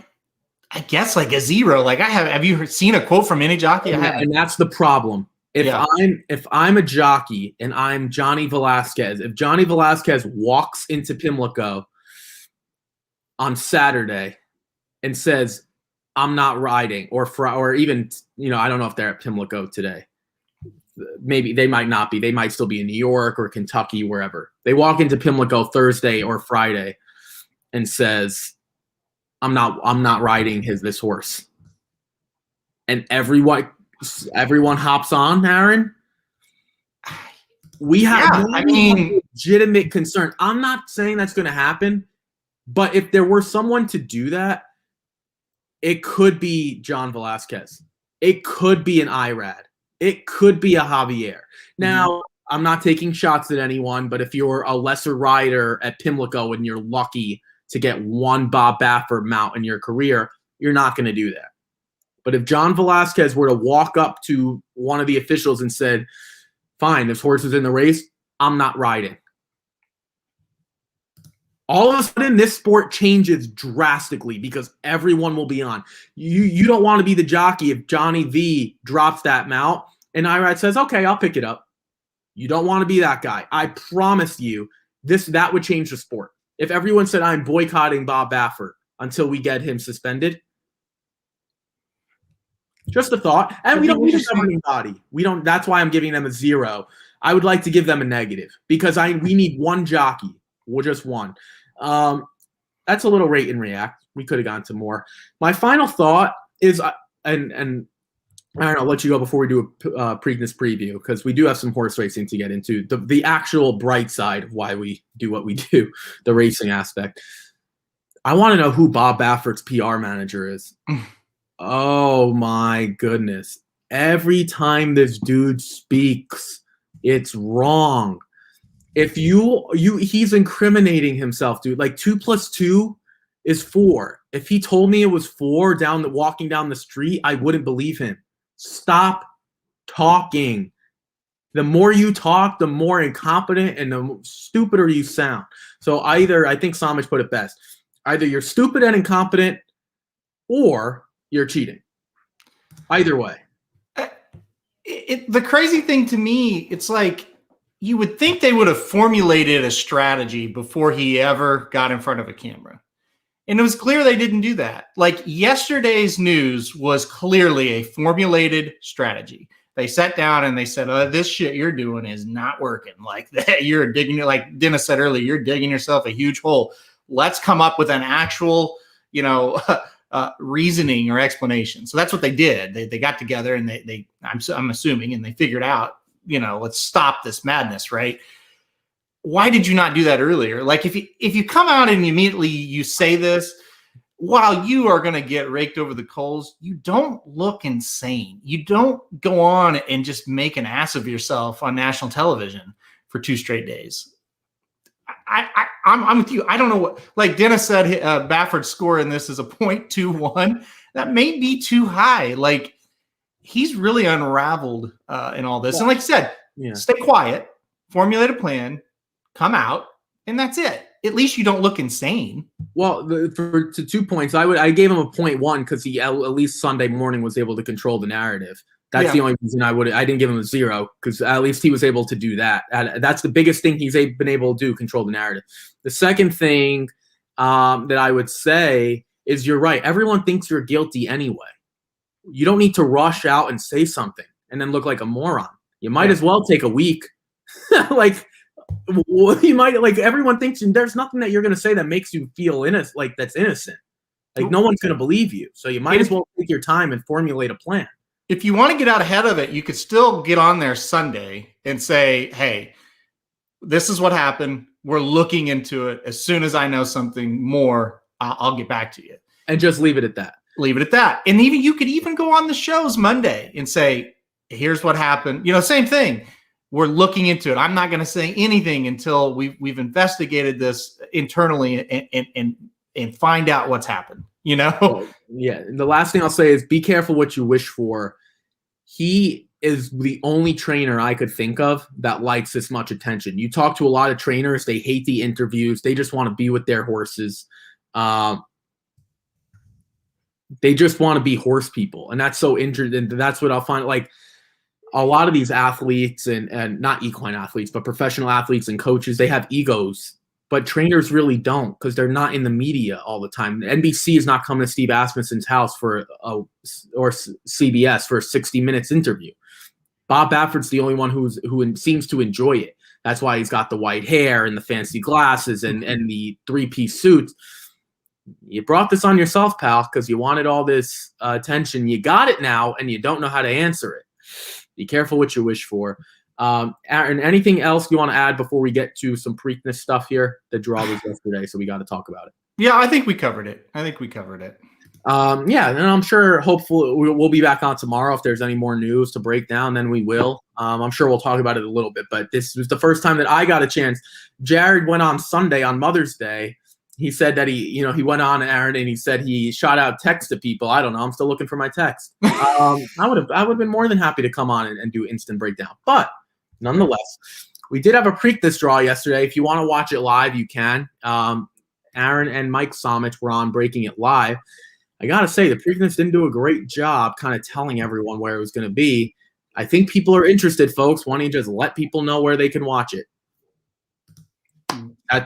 guess like a zero. Like have you seen a quote from any jockey? And that's the problem. If I'm a jockey and I'm Johnny Velasquez, if Johnny Velasquez walks into Pimlico on Saturday and says, I'm not riding, or even, I don't know if they're at Pimlico today. Maybe they might not be. They might still be in New York or Kentucky, wherever. They walk into Pimlico Thursday or Friday and says, I'm not riding this horse. And everyone hops on, Aaron. We have legitimate concern. I'm not saying that's going to happen, but if there were someone to do that, it could be John Velasquez. It could be an IRAD. It could be a Javier. Now, I'm not taking shots at anyone, but if you're a lesser rider at Pimlico and you're lucky to get one Bob Baffert mount in your career, you're not going to do that. But if John Velasquez were to walk up to one of the officials and said, fine, this horse is in the race, I'm not riding. All of a sudden, this sport changes drastically because everyone will be on. You don't want to be the jockey if Johnny V drops that mount and IRAD says, okay, I'll pick it up. You don't want to be that guy. I promise you, that would change the sport. If everyone said, I'm boycotting Bob Baffert until we get him suspended. Just a thought. And we don't need a governing body. That's why I'm giving them a 0. I would like to give them a negative because we need one jockey. Well, just one. That's a little rate and react. We could have gone to more. My final thought is, and I don't know, I'll let you go before we do a Preakness preview because we do have some horse racing to get into. The actual bright side of why we do what we do, the racing aspect. I want to know who Bob Baffert's PR manager is. Oh my goodness. Every time this dude speaks, it's wrong. If he's incriminating himself, dude. Like 2 + 2 is 4. If he told me it was 4 walking down the street, I wouldn't believe him. Stop talking. The more you talk, the more incompetent and the stupider you sound. So I think Samich put it best. Either you're stupid and incompetent or you're cheating. Either way. The crazy thing to me, it's like, you would think they would have formulated a strategy before he ever got in front of a camera. And it was clear they didn't do that. Like yesterday's news was clearly a formulated strategy. They sat down and they said, this shit you're doing is not working. Like that, you're digging, like Dennis said earlier, you're digging yourself a huge hole. Let's come up with an actual, reasoning or explanation. So that's what they did. They got together and I'm assuming, and they figured out, let's stop this madness, right? Why did you not do that earlier? Like if you come out and immediately you say this, while you are going to get raked over the coals, you don't look insane. You don't go on and just make an ass of yourself on national television for 2 straight days. I'm with you. I don't know what, like Dennis said, Baffert's score in this is a 0.21. That may be too high. Like he's really unraveled in all this. And like you said, Stay quiet, formulate a plan, come out, and that's it. At least you don't look insane. Well, to 2 points, I gave him a 0.1 because he at least Sunday morning was able to control the narrative. That's the only reason I didn't give him a 0 because at least he was able to do that. That's the biggest thing he's been able to do, control the narrative. The second thing that I would say is you're right. Everyone thinks you're guilty anyway. You don't need to rush out and say something and then look like a moron. You might as well take a week. You might everyone thinks there's nothing that you're going to say that makes you feel that's innocent. Like, no one's going to believe you. So you might as well take your time and formulate a plan. If you want to get out ahead of it, you could still get on there Sunday and say, hey, this is what happened. We're looking into it. As soon as I know something more, I'll get back to you. And just leave it at that. Leave it at that. And even you could even go on the shows Monday and say, here's what happened. Same thing. We're looking into it. I'm not going to say anything until we've investigated this internally and find out what's happened. Yeah. And the last thing I'll say is be careful what you wish for. He is the only trainer I could think of that likes this much attention. You talk to a lot of trainers, they hate the interviews. They just want to be with their horses. They just want to be horse people. And that's so interesting. And that's what I'll find. Like, a lot of these athletes and not equine athletes, but professional athletes and coaches, they have egos, but trainers really don't, because they're not in the media all the time. NBC is not coming to Steve Asmussen's house or CBS for a 60 minutes interview. Bob Baffert's the only one who seems to enjoy it. That's why he's got the white hair and the fancy glasses and the 3-piece suits. You brought this on yourself, pal, because you wanted all this attention. You got it now, and you don't know how to answer it. Be careful what you wish for. Aaron, anything else you want to add before we get to some Preakness stuff here? The draw was yesterday, so we got to talk about it. Yeah, I think we covered it. Yeah, and I'm sure, hopefully, we'll be back on tomorrow. If there's any more news to break down, then we will. I'm sure we'll talk about it a little bit, but this was the first time that I got a chance. Jared went on Sunday on Mother's Day. He said that he went on, Aaron, and he said he shot out texts to people. I don't know. I'm still looking for my text. I would have been more than happy to come on and do instant breakdown. But nonetheless, we did have a Preakness draw yesterday. If you want to watch it live, you can. Aaron and Mike Somich were on breaking it live. I got to say, the Preakness didn't do a great job kind of telling everyone where it was going to be. I think people are interested, folks. Why don't you just let people know where they can watch it?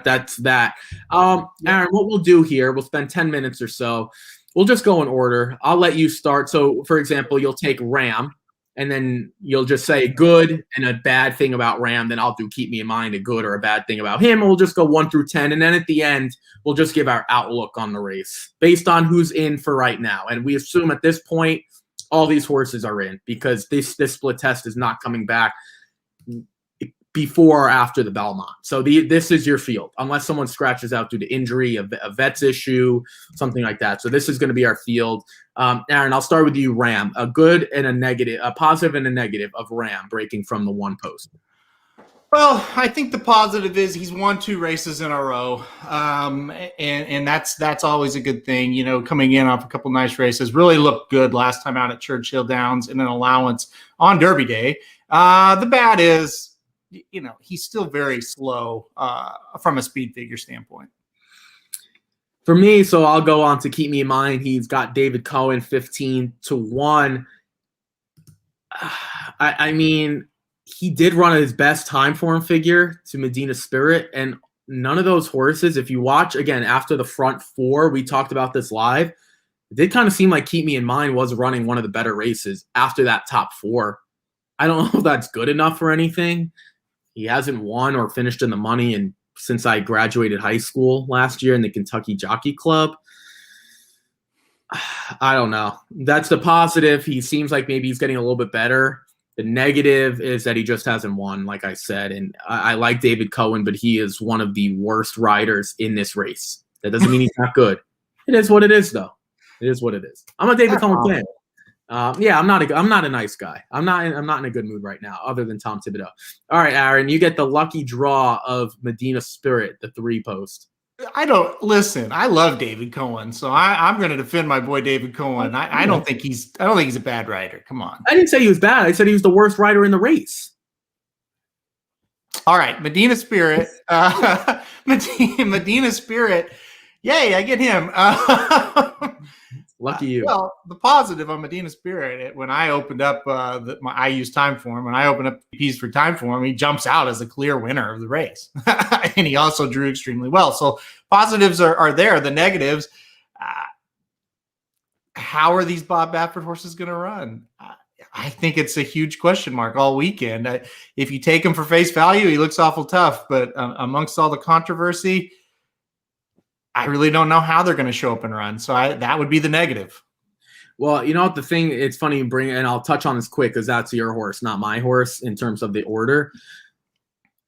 That's that. Aaron, what we'll do here, we'll spend 10 minutes or so. We'll just go in order. I'll let you start. So, for example, you'll take Ram, and then you'll just say good and a bad thing about Ram. Then I'll do keep me in mind a good or a bad thing about him. And we'll just go 1 through 10. And then at the end, we'll just give our outlook on the race based on who's in for right now. And we assume at this point, all these horses are in, because this split test is not coming back before or after the Belmont. So this is your field, unless someone scratches out due to injury, a vet's issue, something like that. So this is going to be our field. Aaron, I'll start with you. Ram, a good and a negative, a positive and a negative of Ram breaking from the one post. Well, I think the positive is he's won 2 races in a row, and that's always a good thing. Coming in off a couple nice races, really looked good last time out at Churchill Downs in an allowance on Derby Day. The bad is, he's still very slow from a speed figure standpoint. For me, so I'll go on to keep me in mind. He's got David Cohen 15-1. I mean, he did run his best time form figure to Medina Spirit, and none of those horses, if you watch again after the front 4, we talked about this live, it did kind of seem like Keep Me in Mind was running one of the better races after that top 4. I don't know if that's good enough for anything. He hasn't won or finished in the money and since I graduated high school last year in the Kentucky Jockey Club. I don't know. That's the positive. He seems like maybe he's getting a little bit better. The negative is that he just hasn't won, like I said. And I like David Cohen, but he is one of the worst riders in this race. That doesn't mean he's not good. It is what it is, though. It is what it is. I'm a David Cohen fan. I'm not a nice guy. I'm not in a good mood right now, other than Tom Thibodeau. All right, Aaron, you get the lucky draw of Medina Spirit, the 3 post. I love David Cohen, so I'm going to defend my boy David Cohen. I don't think he's a bad rider. Come on. I didn't say he was bad. I said he was the worst rider in the race. All right, Medina Spirit. Medina Spirit. Yay, I get him. Lucky you. Well, the positive on Medina Spirit, when I opened up I use time form, when I opened up the piece for time form, he jumps out as a clear winner of the race. And he also drew extremely well. So positives are there. The negatives, how are these Bob Baffert horses going to run? I think it's a huge question mark all weekend. If you take him for face value, he looks awful tough. But amongst all the controversy, I really don't know how they're going to show up and run. So that would be the negative. Well, you know what, the thing, it's funny you bring, and I'll touch on this quick because that's your horse, not my horse in terms of the order.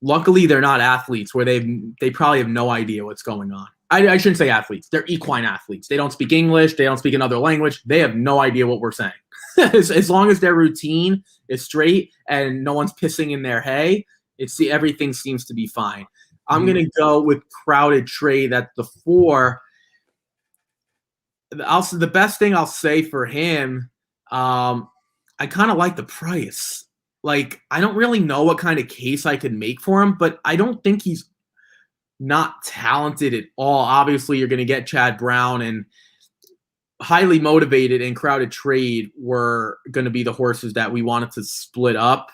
Luckily, they're not athletes where they probably have no idea what's going on. I shouldn't say athletes. They're equine athletes. They don't speak English. They don't speak another language. They have no idea what we're saying. as long as their routine is straight and no one's pissing in their hay, everything seems to be fine. I'm going to go with Crowded Trade at the 4. Also, the best thing I'll say for him, I kind of like the price. Like, I don't really know what kind of case I could make for him, but I don't think he's not talented at all. Obviously, you're going to get Chad Brown, and Highly Motivated and Crowded Trade were going to be the horses that we wanted to split up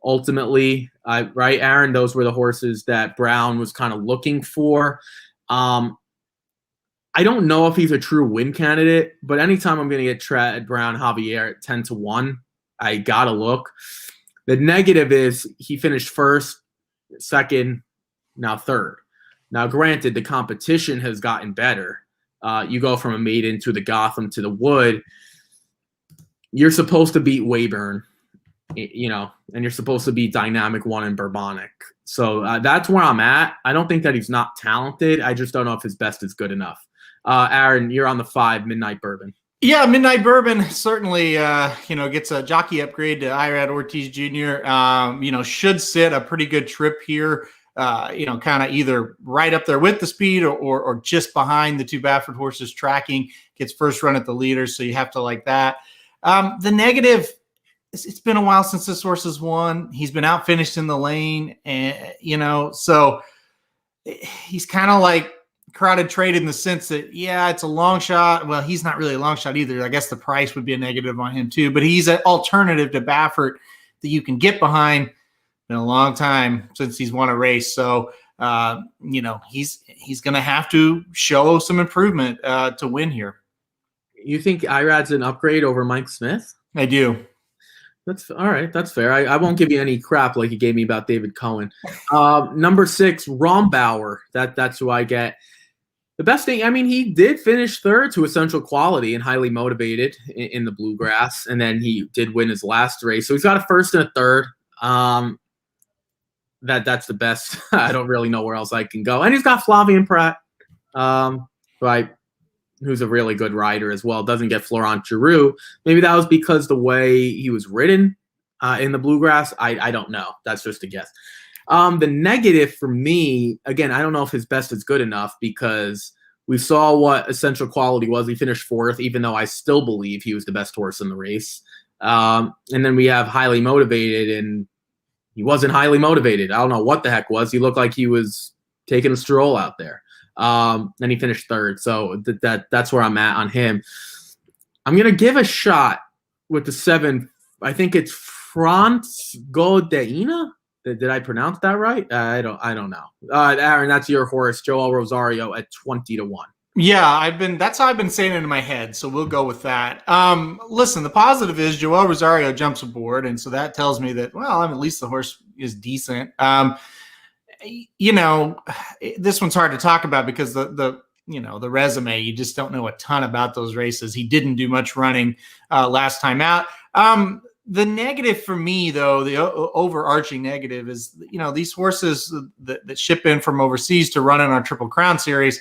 ultimately. Right, Aaron? Those were the horses that Brown was kind of looking for. I don't know if he's a true win candidate, but anytime I'm going to get Chad Brown, Javier at 10-1, I got to look. The negative is he finished first, second, now third. Now, granted, the competition has gotten better. You go from a maiden to the Gotham to the Wood. You're supposed to beat Weyburn, and you're supposed to beat Dynamic One and Bourbonic. So that's where I'm at. I don't think that he's not talented. I just don't know if his best is good enough. Aaron, you're on the 5, Midnight Bourbon. Yeah, Midnight Bourbon certainly, gets a jockey upgrade to Irad Ortiz Jr. Should sit a pretty good trip here. Kind of either right up there with the speed or just behind the 2 Baffert horses tracking. Gets first run at the leaders, so you have to like that. The negative, it's been a while since this horse has won. He's been outfinished in the lane, and so he's kind of like Crowded Trade in the sense that, yeah, it's a long shot. Well, he's not really a long shot either. I guess the price would be a negative on him too, but he's an alternative to Baffert that you can get behind. Been a long time since he's won a race. So, he's going to have to show some improvement to win here. You think Irad's an upgrade over Mike Smith? I do. That's all right. That's fair. I won't give you any crap like you gave me about David Cohen. Number 6, Rombauer. That's who I get. The best thing, he did finish third to Essential Quality and Highly Motivated in the Bluegrass, and then he did win his last race. So he's got a first and a third. That's the best. I don't really know where else I can go. And he's got Flavien Prat, who's a really good rider as well. Doesn't get Florent Giroux. Maybe that was because the way he was ridden in the Bluegrass. I don't know. That's just a guess. The negative for me, again, I don't know if his best is good enough because we saw what Essential Quality was. He finished 4th, even though I still believe he was the best horse in the race. And then we have Highly Motivated, and he wasn't highly motivated. I don't know what the heck was. He looked like he was taking a stroll out there. Then he finished 3rd. So that's where I'm at on him. I'm going to give a shot with the 7. I think it's France Godeina. Did I pronounce that right? I don't know. Aaron, that's your horse, Joel Rosario at 20-1. Yeah, that's how I've been saying it in my head, so we'll go with that. Listen, the positive is Joel Rosario jumps aboard, and so that tells me that, well, at least the horse is decent. This one's hard to talk about because the resume, you just don't know a ton about those races. He didn't do much running last time out. The negative for me, though, the overarching negative is, these horses that ship in from overseas to run in our Triple Crown series,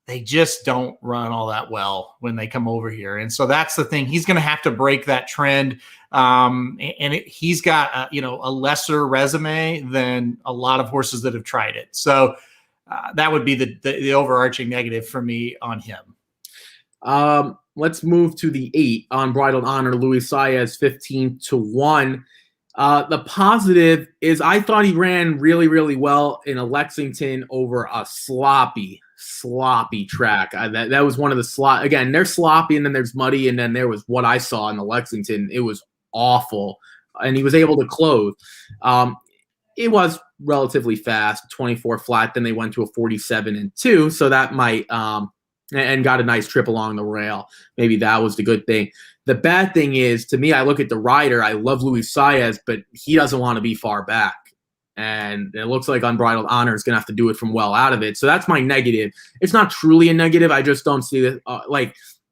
they just don't run all that well when they come over here. And so that's the thing. He's going to have to break that trend. He's got, a lesser resume than a lot of horses that have tried it. So that would be the overarching negative for me on him. Let's move to the 8, Unbridled Honor, Luis Saez, 15-1. The positive is I thought he ran really, really well in a Lexington over a sloppy track. That was one of the again, they're sloppy and then there's muddy, and then there was what I saw in the Lexington. It was awful, and he was able to close. It was relatively fast, 24 flat. Then they went to a 47-2, so that might and got a nice trip along the rail. Maybe that was the good thing. The bad thing is, to me, I look at the rider. I love Luis Saez, but he doesn't want to be far back. And it looks like Unbridled Honor is going to have to do it from well out of it. So that's my negative. It's not truly a negative. I just don't see it.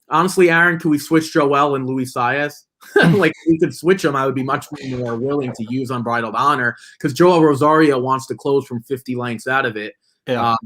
Honestly, Aaron, can we switch Joel and Luis Saez? Like, if we could switch them, I would be much more willing to use Unbridled Honor because Joel Rosario wants to close from 50 lengths out of it. Yeah.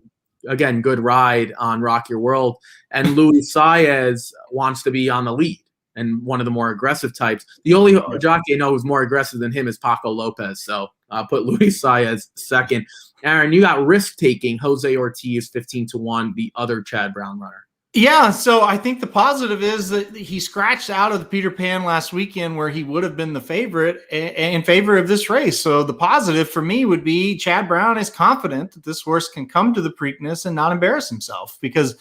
Again, good ride on Rock Your World. And Luis Saez wants to be on the lead and one of the more aggressive types. The only jockey I know who's more aggressive than him is Paco Lopez. So I'll put Luis Saez second. Aaron, you got risk-taking Jose Ortiz 15-1, the other Chad Brown runner. Yeah, so I think the positive is that he scratched out of the Peter Pan last weekend where he would have been the favorite in favor of this race. So the positive for me would be Chad Brown is confident that this horse can come to the Preakness and not embarrass himself because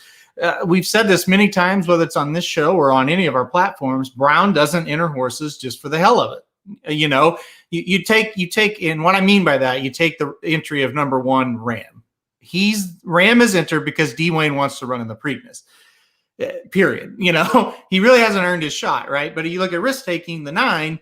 we've said this many times, whether it's on this show or on any of our platforms, Brown doesn't enter horses just for the hell of it. You know, you take, and what I mean by that, you take the entry of number 1, Ram. Ram is entered because Dwayne wants to run in the Preakness. Period. You know, he really hasn't earned his shot, right? But you look at risk taking the 9,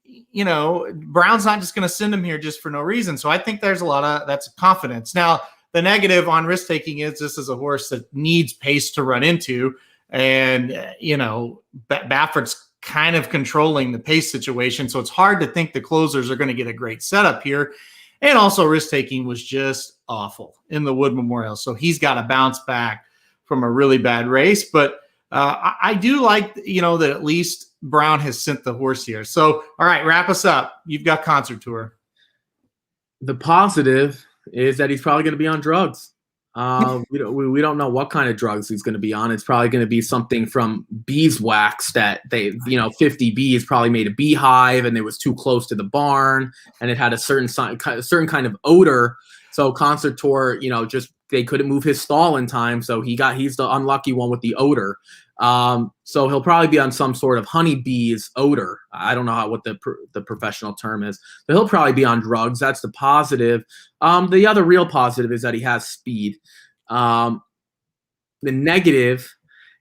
you know, Brown's not just going to send him here just for no reason. So I think there's that's confidence. Now, the negative on risk taking is this is a horse that needs pace to run into. And, you know, Baffert's kind of controlling the pace situation. So it's hard to think the closers are going to get a great setup here. And also risk taking was just awful in the Wood Memorial. So he's got to bounce back from a really bad race, but I do like, you know, that at least Brown has sent the horse here. So, all right, wrap us up. You've got Concert Tour. The positive is that he's probably going to be on drugs. We don't know what kind of drugs he's going to be on. It's probably going to be something from beeswax that 50 bees probably made a beehive and it was too close to the barn and it had a certain kind of odor. So Concert Tour, you know, just they couldn't move his stall in time, so he's the unlucky one with the odor. So he'll probably be on some sort of honeybee's odor. I don't know what the professional term is, but he'll probably be on drugs. That's the positive. The other real positive is that he has speed. The negative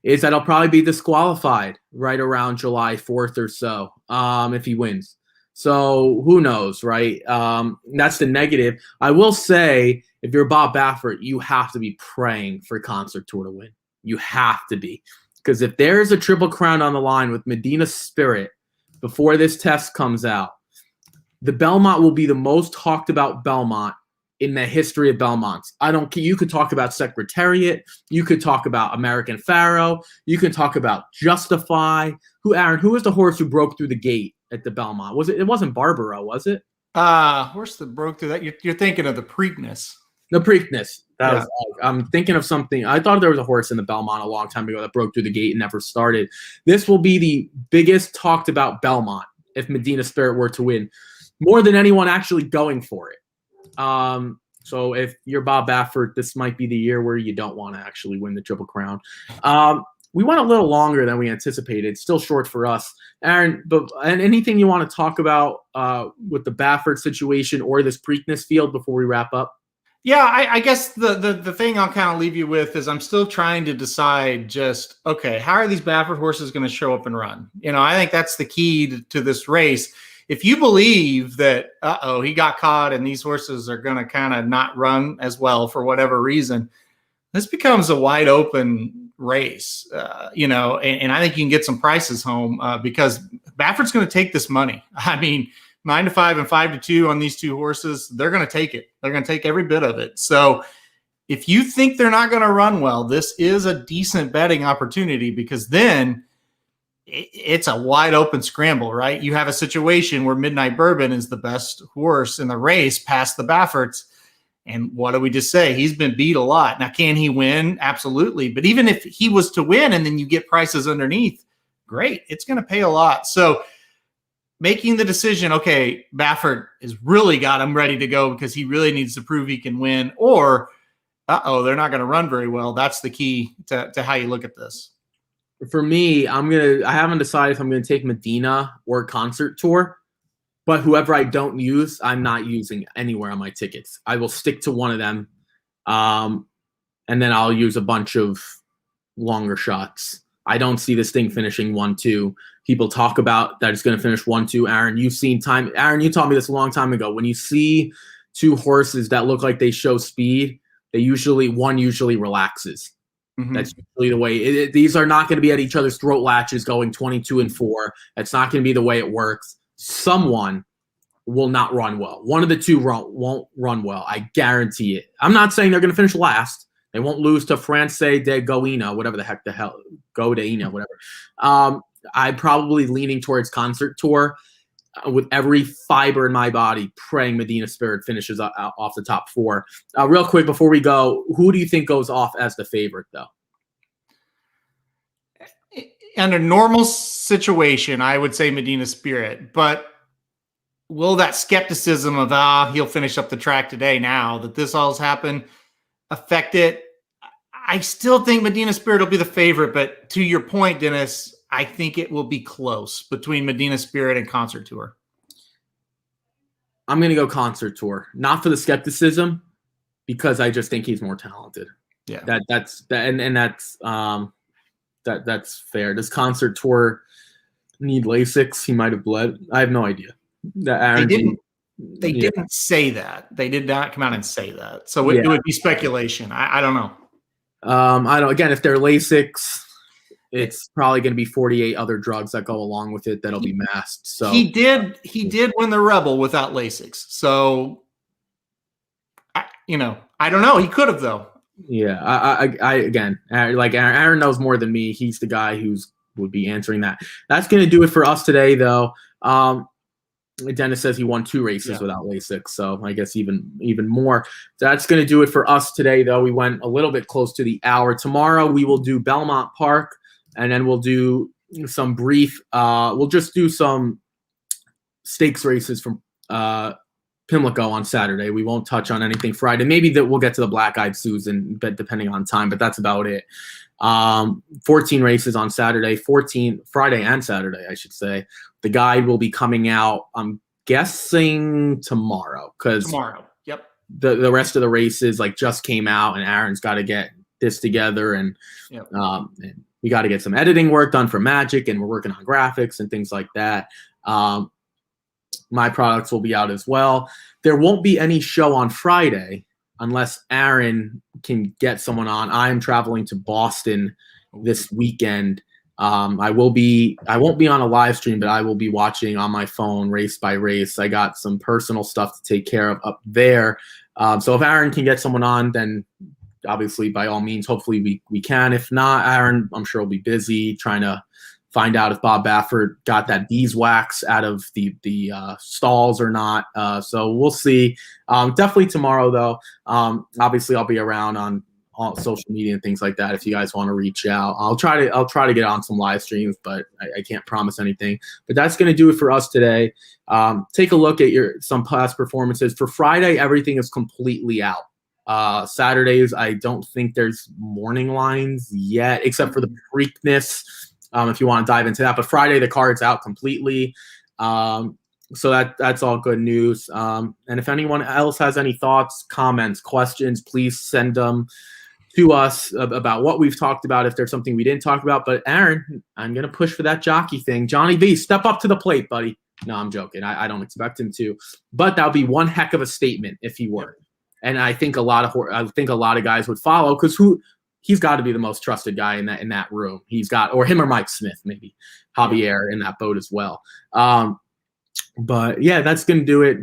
is that he'll probably be disqualified right around July 4th or so if he wins. So who knows, right? That's the negative. I will say, if you're Bob Baffert, you have to be praying for Concert Tour to win. You have to be. Because if there's a Triple Crown on the line with Medina Spirit before this test comes out, the Belmont will be the most talked about Belmont in the history of Belmonts. I don't care. You could talk about Secretariat. You could talk about American Pharaoh. You can talk about Justify. Who was the horse who broke through the gate at the Belmont? It wasn't Barbaro, was it? Horse that broke through that. You're thinking of the Preakness. The Preakness. I'm thinking of something. I thought there was a horse in the Belmont a long time ago that broke through the gate and never started. This will be the biggest talked about Belmont if Medina Spirit were to win, more than anyone actually going for it. So if you're Bob Baffert, this might be the year where you don't want to actually win the Triple Crown. We went a little longer than we anticipated. Still short for us, Aaron. And anything you want to talk about with the Baffert situation or this Preakness field before we wrap up? Yeah, I guess the thing I'll kind of leave you with is I'm still trying to decide just, okay, how are these Baffert horses going to show up and run? You know, I think that's the key to this race. If you believe that, he got caught and these horses are going to kind of not run as well for whatever reason, this becomes a wide open race, and I think you can get some prices home because Baffert's going to take this money. I mean, 9-5 and 5-2 on these two horses, they're going to take it. They're going to take every bit of it. So if you think they're not going to run well, this is a decent betting opportunity because then it's a wide open scramble, right? You have a situation where Midnight Bourbon is the best horse in the race past the Bafferts. And what do we just say? He's been beat a lot. Now, can he win? Absolutely. But even if he was to win and then you get prices underneath, great. It's going to pay a lot. So making the decision, okay, Baffert has really got him ready to go because he really needs to prove he can win, or, they're not going to run very well. That's the key to how you look at this. For me, I haven't decided if I'm going to take Medina or Concert Tour, but whoever I don't use, I'm not using anywhere on my tickets. I will stick to one of them, and then I'll use a bunch of longer shots. I don't see this thing finishing 1-2. People talk about that it's going to finish 1-2. Aaron, you've seen time. Aaron, you told me this a long time ago. When you see two horses that look like they show speed, one usually relaxes. Mhm. That's usually the way. These are not going to be at each other's throat latches going 22-4. That's not going to be the way it works. Someone will not run well. One of the two won't run well. I guarantee it. I'm not saying they're going to finish last. They won't lose to France de Goina, whatever the heck Godeina, whatever. I'm probably leaning towards Concert Tour with every fiber in my body praying Medina Spirit finishes off the top 4. Real quick before we go, who do you think goes off as the favorite, though? In a normal situation, I would say Medina Spirit, but will that skepticism of he'll finish up the track today now that this all's happened affect it? I still think Medina Spirit will be the favorite, but to your point, Dennis, I think it will be close between Medina Spirit and Concert Tour. I'm going to go Concert Tour, not for the skepticism, because I just think he's more talented. Yeah, that's fair. Does Concert Tour need Lasix? He might have bled. I have no idea. They didn't say that. They did not come out and say that. So it would be speculation. I don't know. Again, if they're Lasix, it's probably going to be 48 other drugs that go along with it that'll be masked. So he did win the Rebel without Lasix. So I don't know. He could have though. Yeah, I again, like Aaron knows more than me. He's the guy would be answering that. That's going to do it for us today, though. Dennis says he won 2 races without Lasix, so I guess even more. That's going to do it for us today, though. We went a little bit close to the hour. Tomorrow we will do Belmont Park, and then we'll do some brief. We'll just do some stakes races from Pimlico on Saturday. We won't touch on anything Friday. Maybe that we'll get to the Black Eyed Susan, but depending on time. But that's about it. 14 races on Saturday, 14 Friday and Saturday, I should say. The guide will be coming out, I'm guessing tomorrow, because Yep. The rest of the races just came out, and Aaron's got to get this together, and and we got to get some editing work done for Magic, and we're working on graphics and things like that. My products will be out as well. There won't be any show on Friday unless Aaron can get someone on. I am traveling to Boston this weekend. I won't be on a live stream, but I will be watching on my phone race by race. I got some personal stuff to take care of up there. So if Aaron can get someone on, then obviously by all means, hopefully we can. If not, Aaron, I'm sure will be busy trying to find out if Bob Baffert got that beeswax out of the stalls or not. So we'll see. Definitely tomorrow, though. Obviously, I'll be around on all social media and things like that. If you guys want to reach out, I'll try to get on some live streams, but I can't promise anything. But that's going to do it for us today. Take a look at some past performances. For Friday, everything is completely out. Saturdays, I don't think there's morning lines yet, except for the Preakness. If you want to dive into that, but Friday the card's out completely. So that's all good news. And if anyone else has any thoughts, comments, questions, please send them to us about what we've talked about. If there's something we didn't talk about, but Aaron, I'm gonna push for that jockey thing. Johnny V, step up to the plate, buddy. No, I'm joking. I don't expect him to, but that would be one heck of a statement if he were. And I think a lot of guys would follow, because he's got to be the most trusted guy in that room. Or him or Mike Smith, maybe Javier in that boat as well. But yeah, that's going to do it.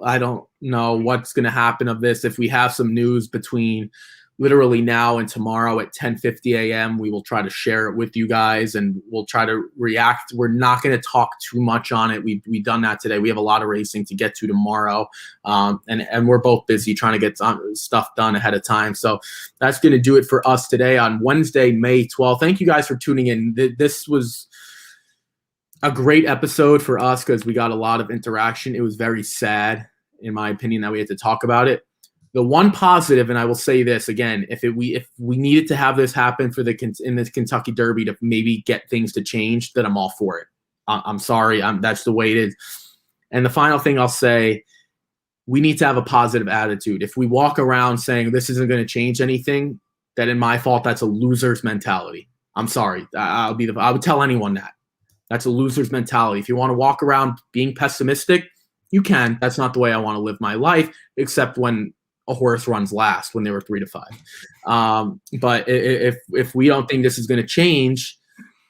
I don't know what's going to happen of this. If we have some news between literally now and tomorrow at 10:50 a.m., we will try to share it with you guys, and we'll try to react. We're not going to talk too much on it. We've done that today. We have a lot of racing to get to tomorrow, and we're both busy trying to get stuff done ahead of time. So that's going to do it for us today on Wednesday, May 12th. Thank you guys for tuning in. This was a great episode for us because we got a lot of interaction. It was very sad, in my opinion, that we had to talk about it. The one positive, and I will say this again, if we needed to have this happen in this Kentucky Derby to maybe get things to change, then I'm all for it. I'm sorry, that's the way it is. And the final thing I'll say, we need to have a positive attitude. If we walk around saying this isn't going to change anything, that in my fault, that's a loser's mentality. I'm sorry. I would tell anyone that. That's a loser's mentality. If you want to walk around being pessimistic, you can. That's not the way I want to live my life, except when a horse runs last when they were 3 to 5. But if we don't think this is going to change,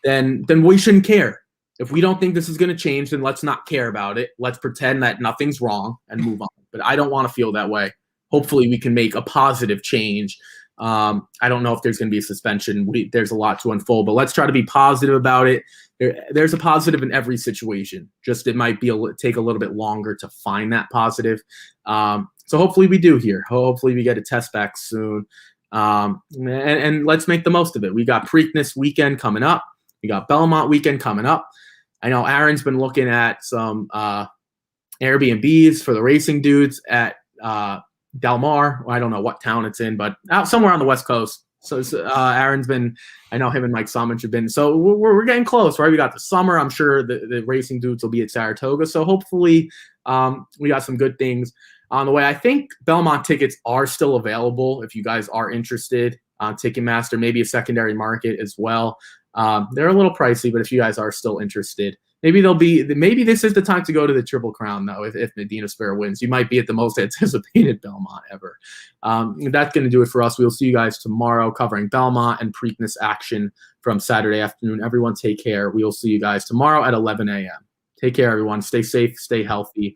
then we shouldn't care. If we don't think this is going to change, then let's not care about it. Let's pretend that nothing's wrong and move on. But I don't want to feel that way. Hopefully we can make a positive change. I don't know if there's going to be a suspension. There's a lot to unfold, but let's try to be positive about it. There's a positive in every situation. Just it might take a little bit longer to find that positive. So hopefully we do here. Hopefully we get a test back soon. And let's make the most of it. We got Preakness weekend coming up. We got Belmont weekend coming up. I know Aaron's been looking at some Airbnbs for the racing dudes at Del Mar. I don't know what town it's in, but out somewhere on the West Coast. So Aaron's been, I know him and Mike Somich have been. So we're getting close, right? We got the summer. I'm sure the racing dudes will be at Saratoga. So hopefully we got some good things on the way. I think Belmont tickets are still available if you guys are interested on Ticketmaster, maybe a secondary market as well. They're a little pricey, but if you guys are still interested, maybe this is the time to go to the Triple Crown, though, if Medina Spare wins. You might be at the most anticipated Belmont ever. That's going to do it for us. We'll see you guys tomorrow covering Belmont and Preakness action from Saturday afternoon. Everyone take care. We will see you guys tomorrow at 11 a.m. Take care, everyone. Stay safe, stay healthy,